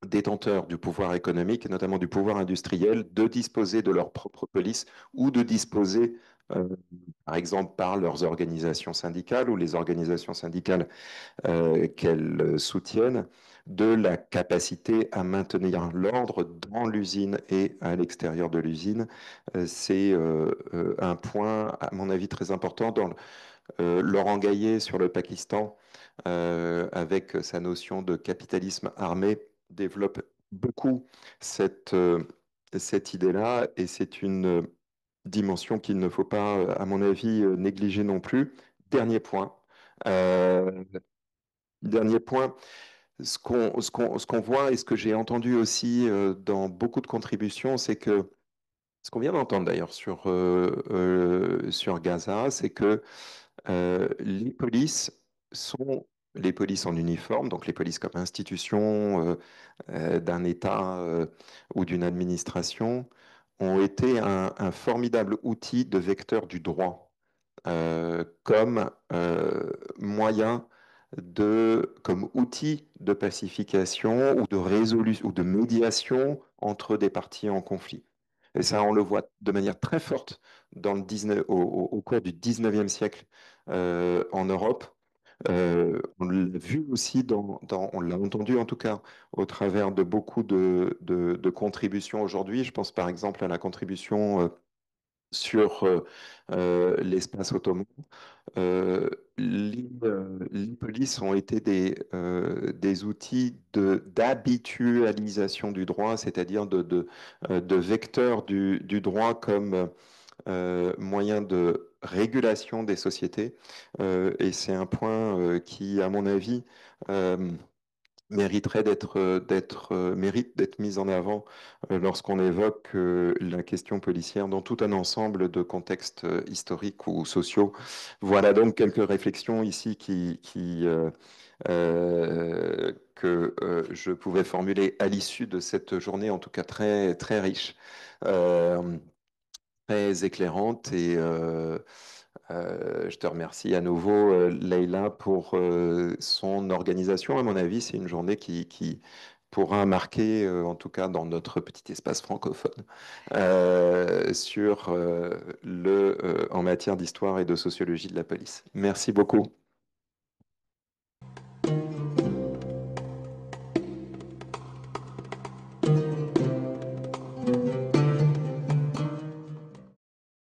détenteurs du pouvoir économique, et notamment du pouvoir industriel, de disposer de leur propre police ou de disposer, euh, par exemple, par leurs organisations syndicales ou les organisations syndicales qu'elles soutiennent, de la capacité à maintenir l'ordre dans l'usine et à l'extérieur de l'usine. C'est un point, à mon avis, très important dans Laurent Gaillet sur le Pakistan, avec sa notion de capitalisme armé, développe beaucoup cette idée-là, et c'est une dimension qu'il ne faut pas, à mon avis, négliger non plus. Dernier point. Euh, Dernier point, ce qu'on voit et ce que j'ai entendu aussi dans beaucoup de contributions, c'est que ce qu'on vient d'entendre d'ailleurs sur Gaza, c'est que les polices sont les polices en uniforme, donc les polices comme institution d'un État ou d'une administration, ont été un formidable outil de vecteur du droit comme moyen comme outil de pacification ou de résolution ou de médiation entre des parties en conflit. Et ça, on le voit de manière très forte au cours du 19e siècle en Europe. On l'a vu aussi on l'a entendu en tout cas au travers de beaucoup de contributions aujourd'hui. Je pense par exemple à la contribution sur l'espace ottoman. Euh, les polices ont été des outils d'habitualisation du droit, c'est-à-dire de vecteurs du droit comme moyen de régulation des sociétés. Et c'est un point qui, à mon avis, euh, mériterait mérite d'être mis en avant lorsqu'on évoque la question policière dans tout un ensemble de contextes historiques ou sociaux. Voilà donc quelques réflexions ici que je pouvais formuler à l'issue de cette journée, en tout cas très, très riche. Très éclairante et je te remercie à nouveau, Leïla, pour son organisation. À mon avis, c'est une journée qui pourra marquer, en tout cas dans notre petit espace francophone, en matière d'histoire et de sociologie de la police. Merci beaucoup.